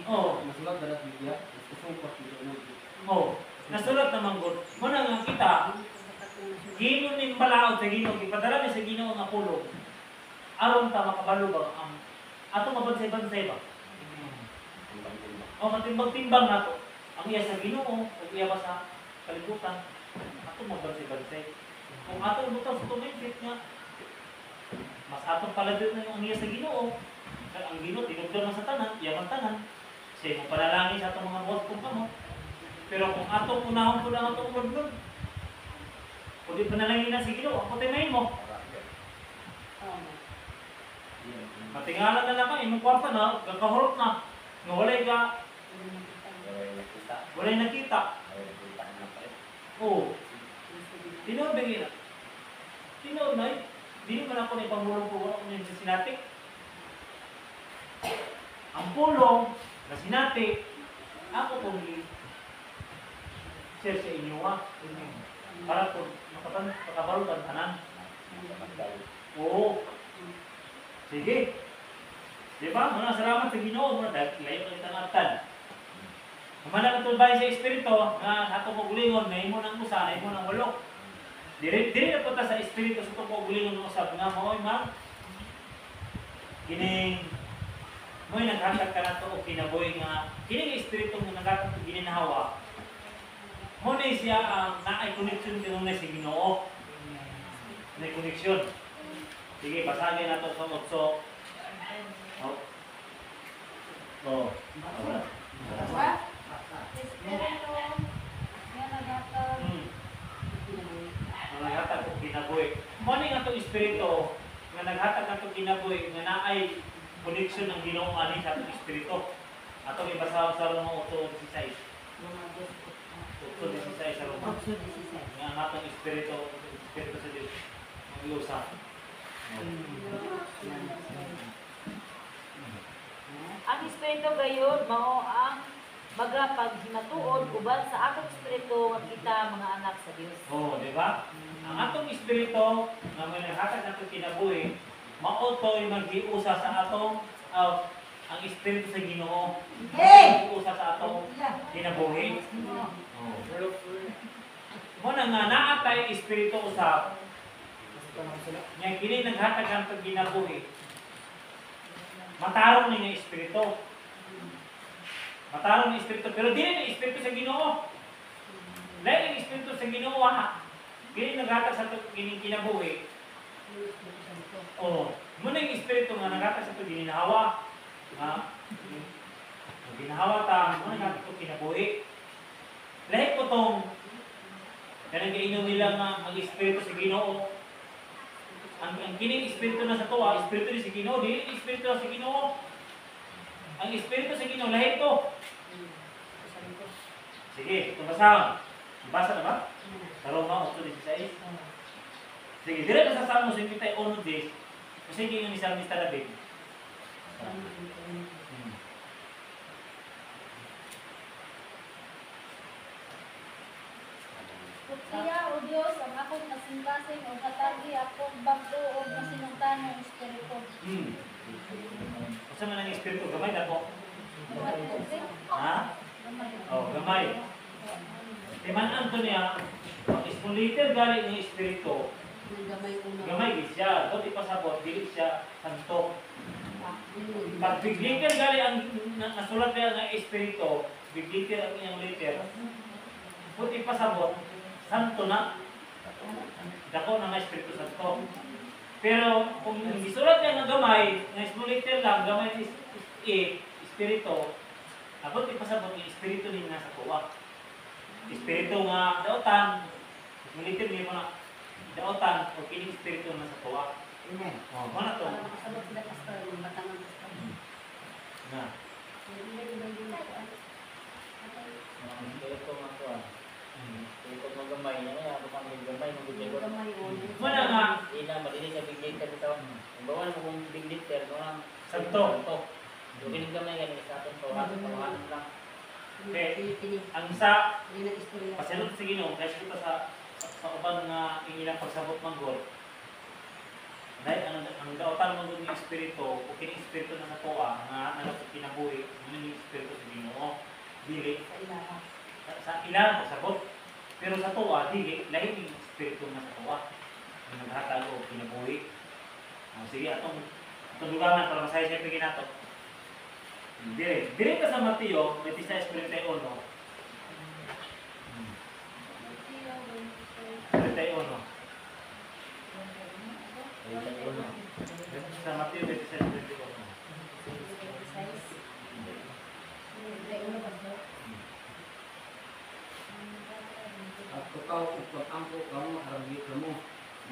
Oh, Masulat darat Biblia, isusupat dito mo. oh. Nasulat naman gud. Muna nga kita, Ginoo ning balaod sa Ginoo, gipadala ni sa Ginoo nga pulong. Aron ta makabalo ba ang ato mabansay-bansay ba? O matimbang-timbang nato. Ang iya sa Ginoo, ug iya ba sa kalibutan, ato mabansay-bansay. Kung ato butang sa tumindit nga, mas atong paladot na yung ang iya sa Ginoo. Kaya ang Ginoo tinugdan man sa tanan, iya man tanan. Siya mo panalangin sa atong mga buhat kung kamo. Pero kung atong unahon ko lang atong word, kung di panalangin na si Ginoo, ako timayin mo. Matingalan na lang ka, imong kwarta na, gagkahurot na. Nga walay nakita. Oo. Tinood na gina. Tinood na di man ako na ipangulong ko wala ko na sa sinatik. Ang pulong na sinatik, ako kung share sa inyo para kung makabarutan tanan. Oo. Sige. Diba? Mga salamat sa Ginoo mo dahil layo ng tanatan. Kumana ito ba sa Espiritu na ato ko gulingon, na imo ng usa, na imo ng walok. Diri na punta sa Espiritu sa ito ko gulingon ng usab nga mao'y ma. Kining mo'y naghatag ka na ito o kinaboy nga kining Espiritu nga naghatag ito gininahawa. Mo na siya ang naay connection din na si Ginoo. May connection. Sige, basagin na ito sa 8. Oh. Espiritu nga naghatag Naghatag ko kinabuhi. Muna nga itong Espiritu nga naghatag na itong kinabuhi nga naay connection ng Ginoo ani sa itong Espiritu. Atong ibasa sa Roma 8:16. 8:16 sa Roma. Nga ang atong Espiritu sa Diyos. Ang iusa. Ang Espiritu gayon mao ang magapaghinatuod uban sa atong espiritu nga kita mga anak sa Dios. Oh, di ba? Ang atong Espiritu nga may naghatag na itong kinabuhi, mautoy maghiusa sa atong ang Espiritu sa Ginoo. Maghiusa sa atong kinabuhi. Muna nga naatay Espiritu usab. Nga kini naghatag ang pagkinabuhi. Matarong ni nga Espiritu. Matarong ni Espiritu. Pero dili na Espiritu sa Ginoo. Lain ang Espiritu sa Ginoo ha. Kini naghatag sa kining kinabuhi. Oh, muna yung Espiritu nga naghatag sa gininahawa. Ha? Ginahawa ta, muna naghatag sa kinabuhi. Lahi po tong kanang kainom nila nga ang Espiritu sa Ginoo. Ang kining Espiritu na sa tuwa, Espiritu ni sa Ginoo, dili Espiritu sa Ginoo. Ang Espiritu sa Ginoo lahi to. Sige, ito basahan. Basa na ba? Sa Roma 8:16. Sige, dire na sa Salmo 51:10. Kasi yung ni Salmista David. Kutiya o Diyos ang akong nasingkasin o katagi akong bagdo o masinungtan ng Espiritu. Kasi man ang Espiritu, gamay na po. Ha? Oh, gamay. Timan Antonia, ang ismuliter galing ng Espiritu, gamay gid siya. Doon ipasabot, dili siya santo. Pag bigliter galing ang nasulat niya ng Espiritu, bigliter ang iyang liter, doon ipasabot, santo na. Dako na nga Espiritu Santo. Pero kung isulat niya ng gamay, ng ismuliter lang, gamay ng Espiritu, abot ipasabot yung Espiritu niya nasa tuwa. Espiritu nga daotan, ismuliter niya mo na daotan o kining Espiritu nasa tuwa. Amen. Oh, mana to? Sabot sila pastor, yung batangan pastor. Na. Ito mga kuwan. Ito mga gamay na yan. Ito mga gamay, mga bigay Muna nga, Ina, malinis na bigay ka dito. Ang bawa na kung big liter, mga Santo. Yung kinig gamay ganun sa atin, tawahan lang. ang sa pasalot sa Ginoo kasi kita sa uban nga ilang pagsabot manggol. Dahil ang daotan mo ng espiritu, o kini espiritu na sa toa nga ano sa kinabuhi, yung espiritu sa Ginoo. Dili sa ilang pagsabot. Pero sa toa, dili lahi yung espiritu na sa toa. Yung naghatag o kinabuhi. Sige, atong dugangan para masaya siya pagin nato. Dire ka sa Mateo, 26:31. 31. Sa Mateo 26:31. At tukaw ug pag-ampo kamo haragi kamo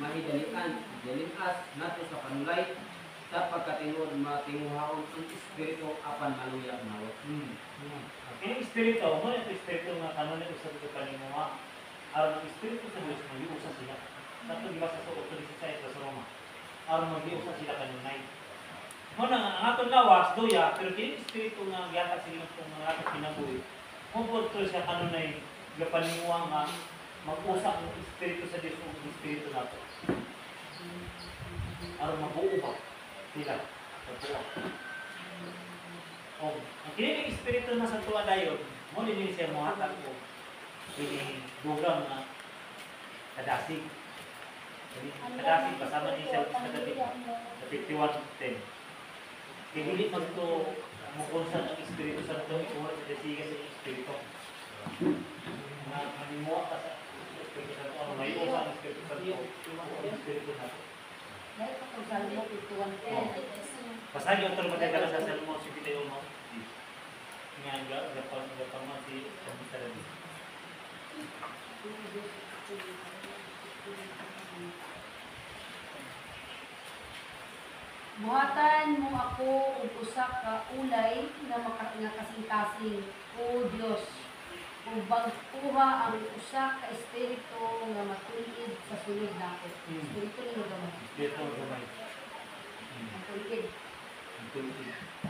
mahidalian dalinas nato sa panulay sa pagkatingod matinguhaon ang espiritu apan maluyag nawat. Kaya espiritu, mo ito espiritu nga kanon ito sa ito kanimo aron ang espiritu sa Dios magiusa sila. Sa ito gibasa sa 8:16 sa Roma. Aron magiusa sila kanunay. Mo na ang atong lawas duya, pero kini espiritu nga gihatag sa Ginoo mga ato kinabuhi. Mo pod to siya kanunay gapaninguha nga mag-usa ang espiritu sa Dios ug espiritu nato. Aron mabuo ba sila sa tuwa. Ang kini espiritu na sa tuwa dayon, mo din siya mohatag ko. Kini dugang na kadasig. Kadasig kasama ni siya sa kadasig. Sa 51:10. Kaya dili man ito mukunsan ang espiritu sa ito, ikuha sa dasigan sa espiritu. Manimuha ka sa espiritu sa ito, may usa ang espiritu sa ito, ang espiritu na ito. Pasagi ang tulong matay sa Salmo 51. Nga gapang mo si Mr. Rabi. Buhatan mo ako og usa ka ulay nga kasing-kasing, O Dios. Ug bagkuha ang usa ka espiritu nga matulid sa sulod nako. Espiritu ni gamay. Dito gamay. Ang tulid.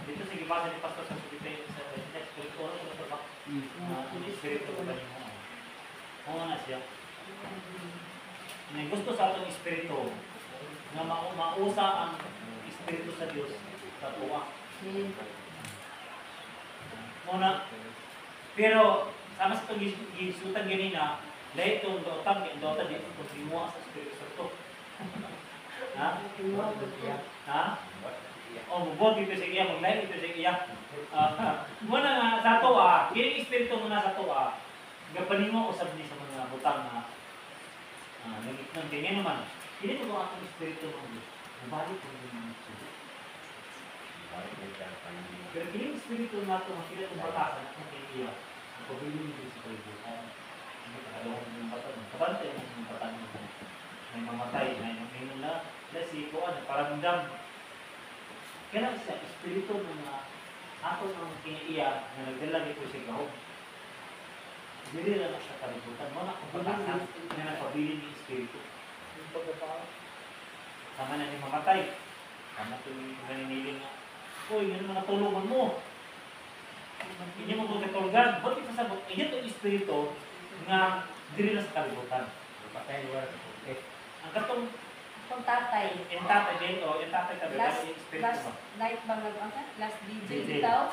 Dito sige basa ni Pastor sa Sibitay sa espiritu o sa bak. Ang espiritu ko ba niyo? Oo na siya. May gusto sa atong espiritu nga mausa ang espiritu sa Dios sa tuwa. Muna, pero sama sa itong gisutan ganina, lahat itong dootang dito kung sinuha sa espiritu sa ito. Ha? Ha? O, mabot dito sa iya, maglahi dito sa iya. Muna nga, sa tuwa, kining espiritu muna sa tuwa, gapanin mo usab ni sa mga butang na nagitnang ganyan naman. Kini mo ang espiritu ng Diyos. Mabalik ko yung sulit. Pero kini espiritu nato ang kila itong batasan at ang iya. Ang pabiling din sa kalibutan. Hindi kakalawang yung batan. Kabantay yung batan mo. May mamatay. May nula. Kasi kuwan, paramdam. Kaya lang siya, espiritu ng mga ato ng kiniiya na nagdalag ito siya kahog. Dili lang sa kalibutan mo na kung batasan na nagpabiling yung espiritu. Sama na ni mamatay. Sama ito yung naniniling nga. Uy, yun ang mga tulungan mo. Hindi mo kung katulgan. Ba't ikasabot? Iyan itong espiritu nga dili lang sa kalibutan. Patay lugar sa puti. Ang katong Kung tatay. yung tatay din, o yung tatay tabi, Last yung espiritu mo. night bang nag-asa? Last DJ DJ. bitaw.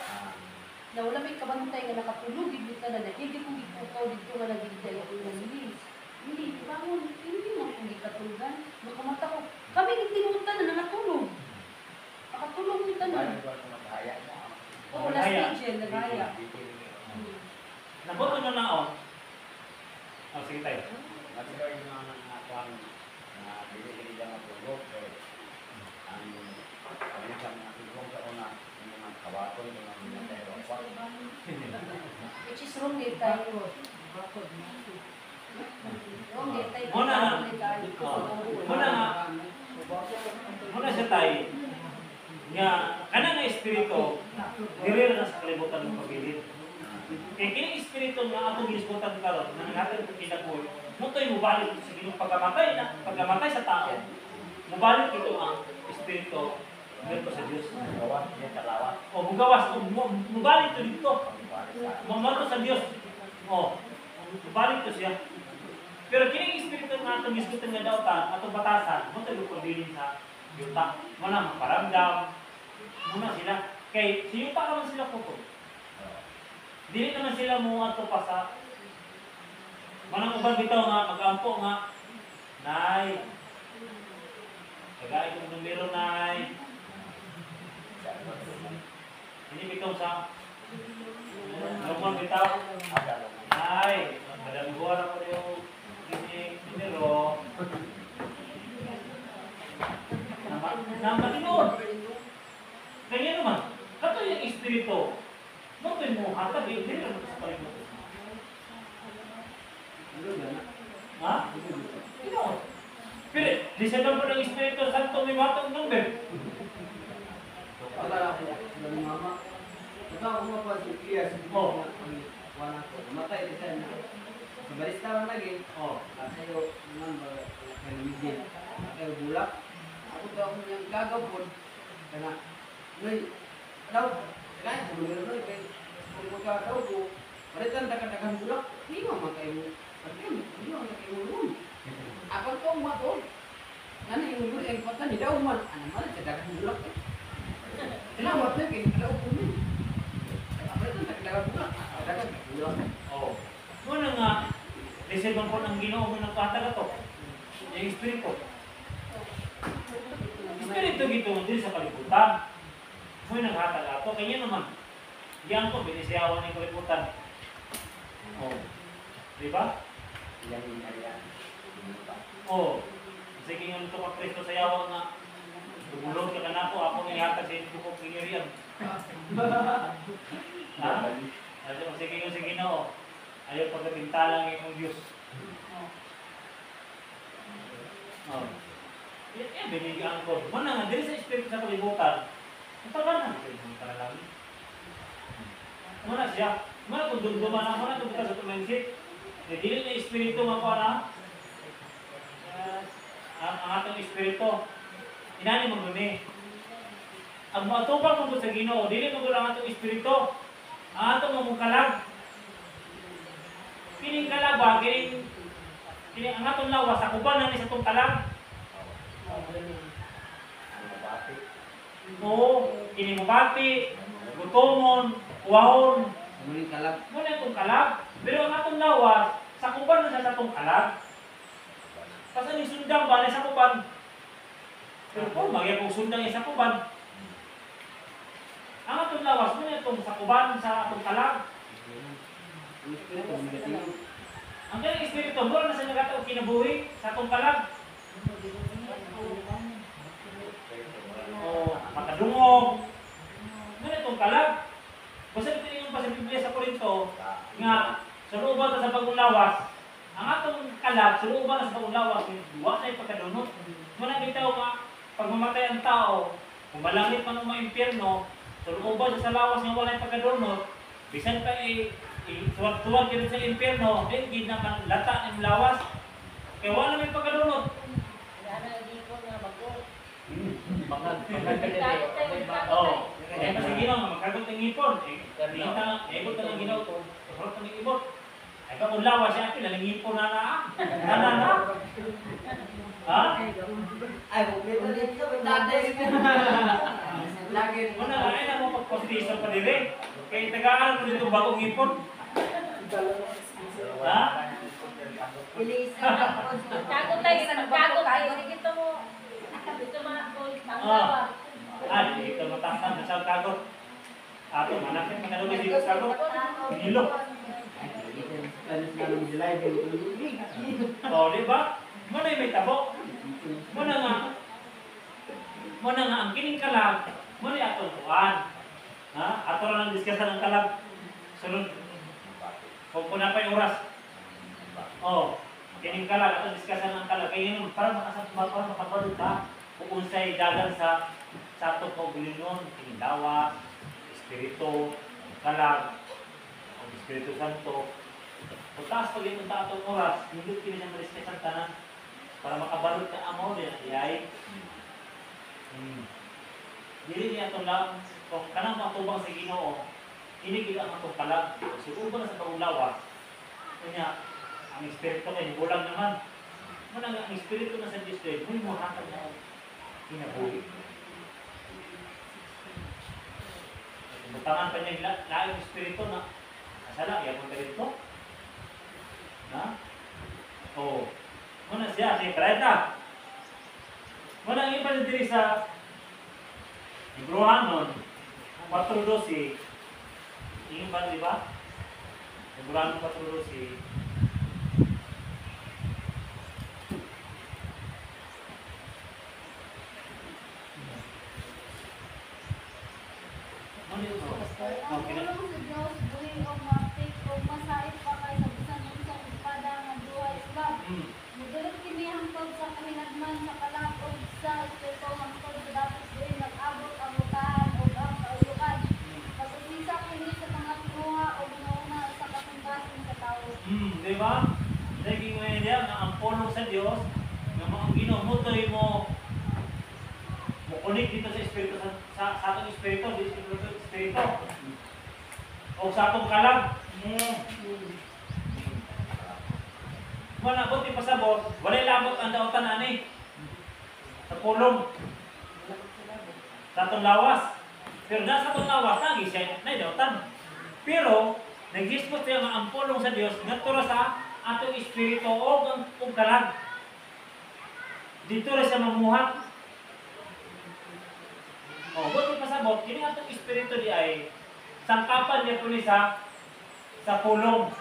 Na wala may kabantay nga nakatulog gid ka na hindi ko gikukaw dito nga nagigday ako ng hindi bangon hindi mo kung gikatulgan makamata ko kami gitinutan na nakatulog nakatulog ni tanan oo last DJ nagaya Naboto na naon. O, sige tayo. Matulog yung mga nakakawang na bili-bili lang ang tulog. Ang pagkakang nakikong sa una, yung mga kabaton, yung mga minatay ropa. which is wrong day tayo wrong day tayo Muna nga. Muna nga. Muna siya tayo. Nga kana nga espiritu diri na sa kalibutan ng pagbilid. Kaya kining espiritu nga atong gisgutan karon nga naghatag og kinabuhi, mutoy mobalik sa Ginoo pagkamatay sa tao. Mobalik ito ang espiritu ngadto sa Dios. Gawas niya kalawa. O mugawas o mobalik to dito. Mamadto sa Dios. O mobalik to siya. Pero kining espiritu nga atong gisgutan nga daotan atong batasan, mutoy pagbilin sa yuta. Muna maparamdam. Muna sila kay si yuta naman sila putol. Dili naman sila mo ato pa sa manang uban bitaw nga mag-ampo nga nay. Kagay ko numero nay. Ini bitaw sa normal bitaw. Nay, madam buwan ako yung numero. Nama tinuod. Kaya naman, kato yung espiritu. Mungkin mo hatag dili naman sa kalibutan. Ha? Ino. Pero di sa daw ng Espiritu Santo may matang number. Pagkala ko sila ni mama. Ikaw ko pa si Kia si Oh. wala ko. Matay di sa na. Sa barista lang lagi. Oh, Kayo man ba kayo midin. Kayo bulak. Ako daw ako niyang gagawon. Kana Noy, daw kaya bulak noy kay kung magkakaw ko. Palitan dagan bulak. Di mo makayo. Di mo makayo. Ako to mo to. Nani yung bulak ang patan di daw man. Ano man sa dagan bulak. Kenapa tuh kayak ada hukumnya? Apa itu tak ada bulak? Ada kan bulak. oh. Muna nga, reservan po ng Ginoo mo nagpatag ato. Yung espiritu. Espiritu gito din sa kalibutan. Mo naghatag ato kanya naman. Diyan ko binisiyawan ng kalibutan. Oh. Di ba? Yang ini Oh. Sige nga nito ka Kristo sa yawa nga. Dumulog ka na ako, ako ihatag sa inyo ko piniriyan. Ha? Sige nga sa Ginoo. Ayaw pagkapintalang yung Diyos. Oh. Binigyan ko. Muna nga, dili sa espiritu sa kalibutan. Ang tagal na. Kalibutan lang. Muna siya. Muna kung dumduman na. Muna kung bukas sa tumensik. Dili na espiritu nga ko na. Ang atong espiritu. Inani mo guni. Ang matupang mo sa Ginoo, dili mo ang atong espiritu. Ang atong mamungkalag. Kining kalag ba? Kining ang atong lawas, sa kuban na ni sa itong kalag. Oo, kining mabati, gutomon, uwahon. Muling kalag. Muna itong kalag. Pero ang atong lawas, sa kuban na sa itong kalag. Kasi ni sundang ba na sa kuban? Pero kung magya kong sundang isa kuban, ang atong lawas mo itong sa kuban sa atong kalag. Ang galing espiritu, mura na sa nagataw kinabuhi sa atong kalag. O makadungog. Muna itong kalag. Basta ito yung pa sa Biblia sa Korinto, nga sa looban na sa bagong lawas, ang atong kalag, sa looban na sa bagong lawas, duwa na yung pagkadunot. Muna bitaw nga, pag mamatay ang tao, kung malangit man ang mga impyerno, sa looban sa lawas nga walay pagkadunot, bisan pa tuwag-tuwag din sa impyerno, hindi naman lata ng lawas. Kaya wala may pagkadunot. Oo. Kaya kasi ginaw, magkagot ng ipon. Ibot na ng ginaw to. Harap na ng ibot. Ay ka kung lawas siya, pilalang ipon na na. Ha? Ay, bukito dito, tatay. Lagi. Muna nga, ay na mo pagpositisan pa dire. Kaya tagaan mo dito bagong ipon. Ha? Ilisan ako. Kagot tayo, kagot tayo. Dito mo. Dito mga tanggawa. Hindi ito mataksan sa kagot. Ato, manakit mga nalulis dito sa kagot. Hinilo. O, di ba? Muna yung may tabo. Muna nga, ang kining kalag, muna yung atong tuwan. Ha? Ato lang ang diskasan ng kalag. Sunod. Kung kuna pa yung oras. O, kining kalag, atong diskasan ng kalag. Kaya yun, parang makabalot ka kung unsay dagan sa sa atong kaugalingon, kinilawas, Espiritu, kalag, ang Espiritu Santo. Kung taas pag yung atong oras, hindi kini siya ma-respect ang tanan para makabalot ka amaw din at iyay. Dili niya itong lang, kung kanang matubang sa Ginoo, kinikil ang atong kalag. Siguro ba na sa pangulawas, kanya, ang Espiritu kayo, bulang naman. Muna nga, ang Espiritu na sa Diyos kayo, may muhakan na kinabuhi. Butangan pa niya yung laing Espiritu na asala, iyapon ka dito. Na? Oo. Muna siya, si Preta. Muna ang iba diri sa Hebrewanon, 4:12. Yung ba, di ba? Hebrewanon 4:12. Ano yun? Ang pulong sa Diyos, buhi o matik o masait pa kay sa bisan ng isang espada nga duha islam. Mudulot kini hangtod sa kahinagman sa kalakog sa espiritu hangtod sa dapat buhi nag-abot ang utahan o ang kaulukan. Pag-usisa kini sa mga tinuha o ginauna sa kasumbasan sa tao. Di ba? Naging ngayon niya na ang pulong sa Diyos, na mga ginumotoy mo kunik dito sa Espiritu, sa atong Espiritu, dito sa Espiritu. O sa atong kalag. Wala abot, ipasabot, wala labot ang daotan ani. Sa pulong. Sa atong lawas. Pero nasa atong lawas, lagi siya na daotan. Pero, nag-ispot siya nga ang pulong sa Diyos, nagturo sa atong Espiritu o ang kalag. Dito rin siya mamuhat. O, buti pasabot, kini atong Espiritu di ay sangkapan niya po ni sa pulong.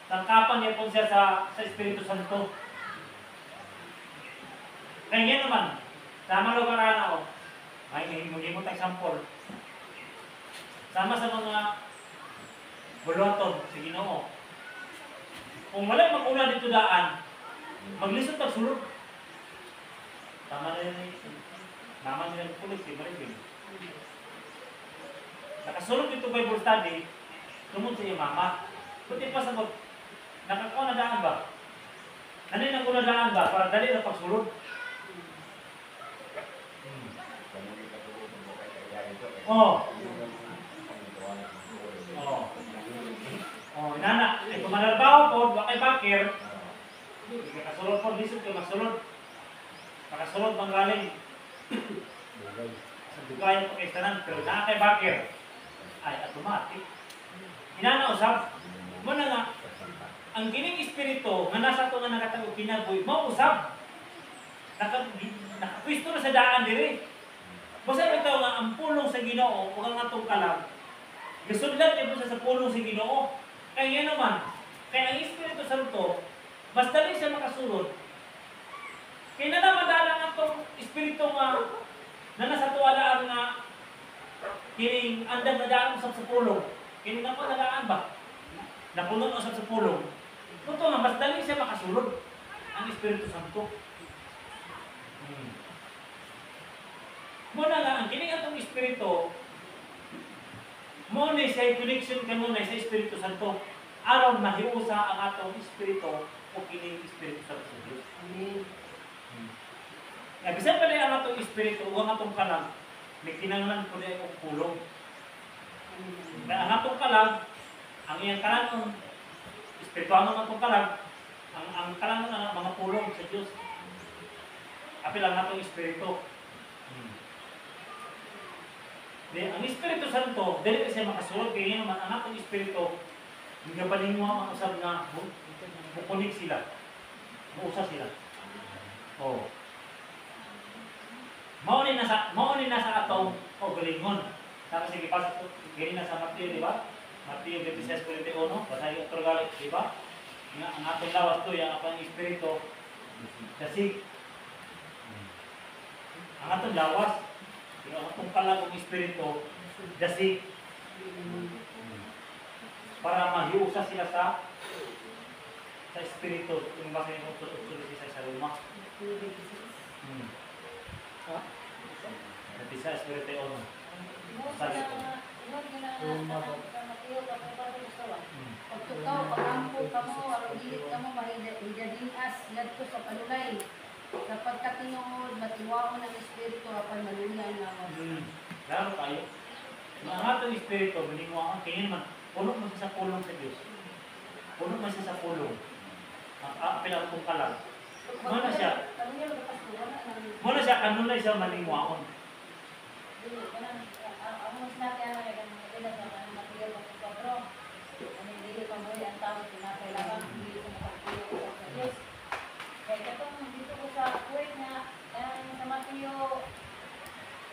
Sangkapan niya po siya sa Espiritu Santo. Kaya yan naman, sama lugar na o, ay magiging example. Sama sa mga buloton sa Ginoo. Kung wala mag-una dito daan, maglisod at sulod. Tama na yun. Naman nila ng pulis, iba rin. Nakasulog dito Bible study, tumunod sa iyo mama. Buti pa sabot, nakakaw na daan ba? Ano yung na daan ba? Para dali na pagsulog. Oo. Oo. Oo, inana. Eh, kung manarbaho po, wakay bakir, nakasulod po, lisod ko, nakasulod. Nakasulod bang galing. Sa dugayan po kay tanan, pero saan kay bakir? Ay, automatic. Inana-usap. Muna nga, ang gining espiritu, nga nasa ito nga nakatagog kinaboy, mausap. Nakapwisto na sa daan diri. Basta ito nga, ang pulong sa Ginoo, o ang atong kalam, gasudlan niya po sa pulong sa Ginoo. Kaya yan naman, kaya ang Espiritu Santo, mas dali siya makasulod. Kaya na naman dalang atong Espiritu nga, na nasa tuwalaan nga, kining andang nadaan usap sa pulong. Kining na po nadaan ba? Napunon usap sa pulong. Ito nga, mas dali siya makasulod. Ang Espiritu Santo. Muna nga, ang kining atong Espiritu, muna siya connection ka muna sa Espiritu Santo. Araw mahiusa ang atong Espiritu o kining Espiritu Santo sa Diyos. Amen. Bisan pa rin ang atong Espiritu o ang atong kalag, may kinanglan po rin ang pulong. Ang atong kalag, ang iyang kalag ng Espirituano ng atong kalag, ang kalag ng mga pulong sa Diyos. Apil ang atong Espiritu. Ang Espiritu Santo, dili kasi makasulod kaya naman ang atong Espiritu, hindi palingwa ang usab na bukunik sila. Muusa sila. Oh. Maunin na sa atong galingon. Tapos sige pasok ko, gini na sa Mateo, di ba? Mateo 26:41, basahin ko ito di ba? Ang atong lawas to, yung atong Espiritu, kasi ang atong lawas, yung atong kalagong Espiritu, dasig. Para mahiusa sila sa Espiritu. Yung basahin ko ito sa Roma. Natisa espiritu ono. Pag tukaw, pag-ampo ka mo, aron gilit ka mo, mahidadinas, ngadto sa panulay. Sa pagkatinuod, matiwaon ang espiritu, apan malunay na ako. Laro kayo. Ang atong espiritu, manimuang tingin man, puno man siya sa pulong sa Diyos. Puno man siya sa pulong. Ang pinakong kalag. Muna siya, muna siya, kanunay siya manimuang. Kaya katong dito ko sa word na sa Mateo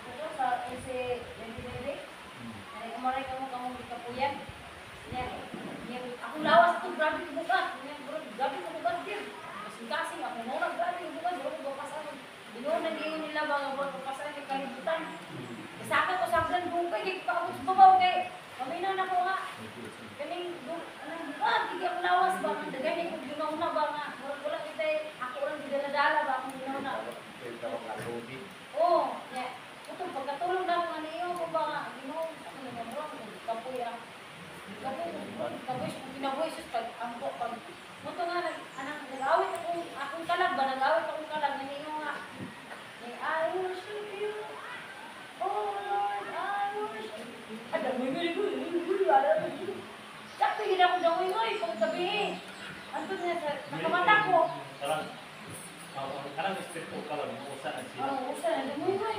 ito sa 11:29 ay umaray ka mo kamong ikapuyan niya ako lawas ito grabe ko bukas niya grabe ko bukas din kasing ako muna grabe ko bukas doon ko kasan binunan din nila mga buwan ko kasan yung kalibutan kasaka ko sabdan bukay kaya pa ako sa babaw kay kaminan ako nga kaning hindi ako lawas ba ang dagay ko ginauna ba nga wala kita ako lang dinadala ba akong ginauna oo yeah utong pagkatulong na ako nga niyo ko ba nga ginaw ako nagabro kapoy ang kapoy sa kinabuhi sus pag ampo pag muto nga nag-awit akong kalag ba nag-awit akong kalag na niyo nga I worship you oh Lord I worship you ada mo sakto yun ako daw kung sabihin. Andun nga sa nakamata ko. Karang espiritu kalag, usa na sila. Oo, usa na. Dumoy.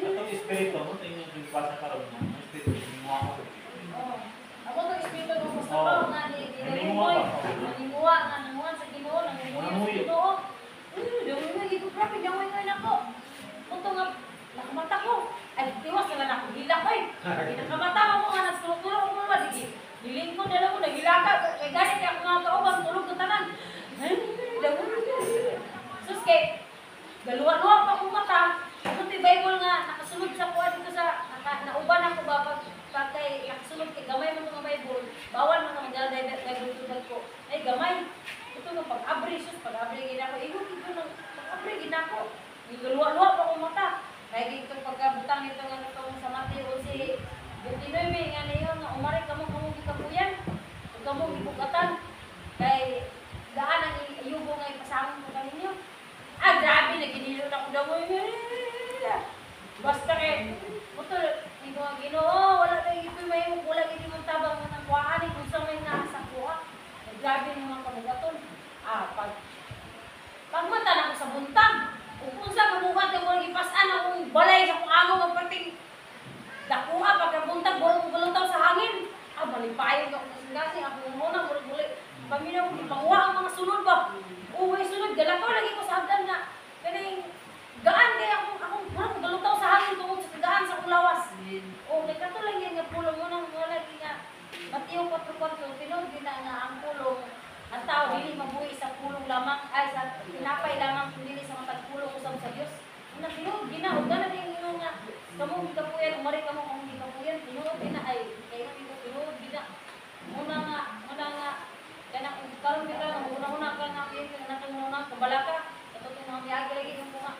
Itong espiritu, mo ito yung basa kalag mo. Ang espiritu, manimuang. Oo. Ako ito espiritu ng pasabaw nga ni Dumoy. Nanimuwa sa Ginoo, nanimuwa sa Ginoo. Dumoy, ito grabe, dumoy ako. Ito nga, nakamata ko. Ay, tiwas na lang ako hilak ko eh. Nakamata ko nga, nagsulok-tulok ko mga digit. Hiling ko nila ko, nagilaka. Kaya ganit ako mga kaubang, tulog ko tanan. Sus, kay, galuwa-luwa pa akong mata. Kung di Bible nga, nakasunod sa kuha dito sa, nauban ako ba, pagkay nakasunod kay gamay mo mga Bible, bawal mga magdala-divert ko. Ay, gamay. Ito nga, pag-abri, sus, pag-abri gina ko. Iyon, pag-abri gina ko. Galuwa-luwa pa akong mata. Kaya dito pagkabutang ito nga itong sa Mateo si Tinoy nga na yun, umari ka mo kamong ikapuyan, huwag ka mong ibugatan, kay daan ang iyubo nga ipasamon ko kaninyo. Grabe, naginilo na ko daw mo basta kay, ito, ito nga Ginoo, wala na ito may kulang ito mong tabang mo ng kuhaan, kung sa may nasa kuha. Grabe naman kamugaton. Pagmata na ko sa buntag, kung sa kamugat yung mga ipasan akong balay sa kung amo magpating dakuha pagkabuntag bulong taw sa hangin. Malipayon ako kasi ako muna muli. Paminaw ko ipanguha ang mga sunod ba. Uy sunod galakaw lagi ko sa hagdan na kaning gaan kay akong murag galutaw sa hangin tungod sa gaan sa lawas. Nagkatulang yan nga pulong mo nang wala nga Mateo 4:4 tinud gina nga ang pulong ang tao dili mabuhi sa pulong lamang ay sa tinapay lamang kundi sa matag pulong usab sa Dios. Una tinud gina ug gana din nga kamo gikapuyan umari kamo kung gikapuyan tinuod gina ay kayo dito tinuod gina muna nga kana kung karon kita una ka nga piye na kanuna kabalaka ato tin mga yagi lagi ng mga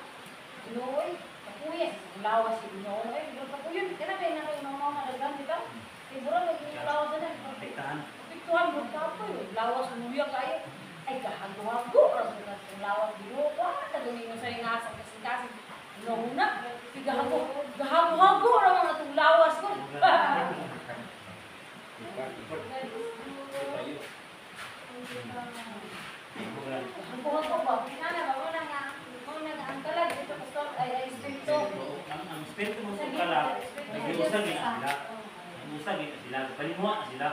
tinuod kapuyan lawas si tinuod ay kapuyan kana kay na kay mga daghan kita siguro lagi ni lawas na Pektahan. pictuhan mo kapoy lawas luya kayo ay gahago-hago ra sa lawas dito pa tagamin mo sa ingasa kasi una, gahago-hago ra mga itong lawas ko. Gahago-hago ba? Pinana ba? Muna nga ang kalag dito pastor ay espiritu. Ang espiritu mo sa kalag, nag-iusag na sila. Nag-iusag na sila. Palimuha na sila.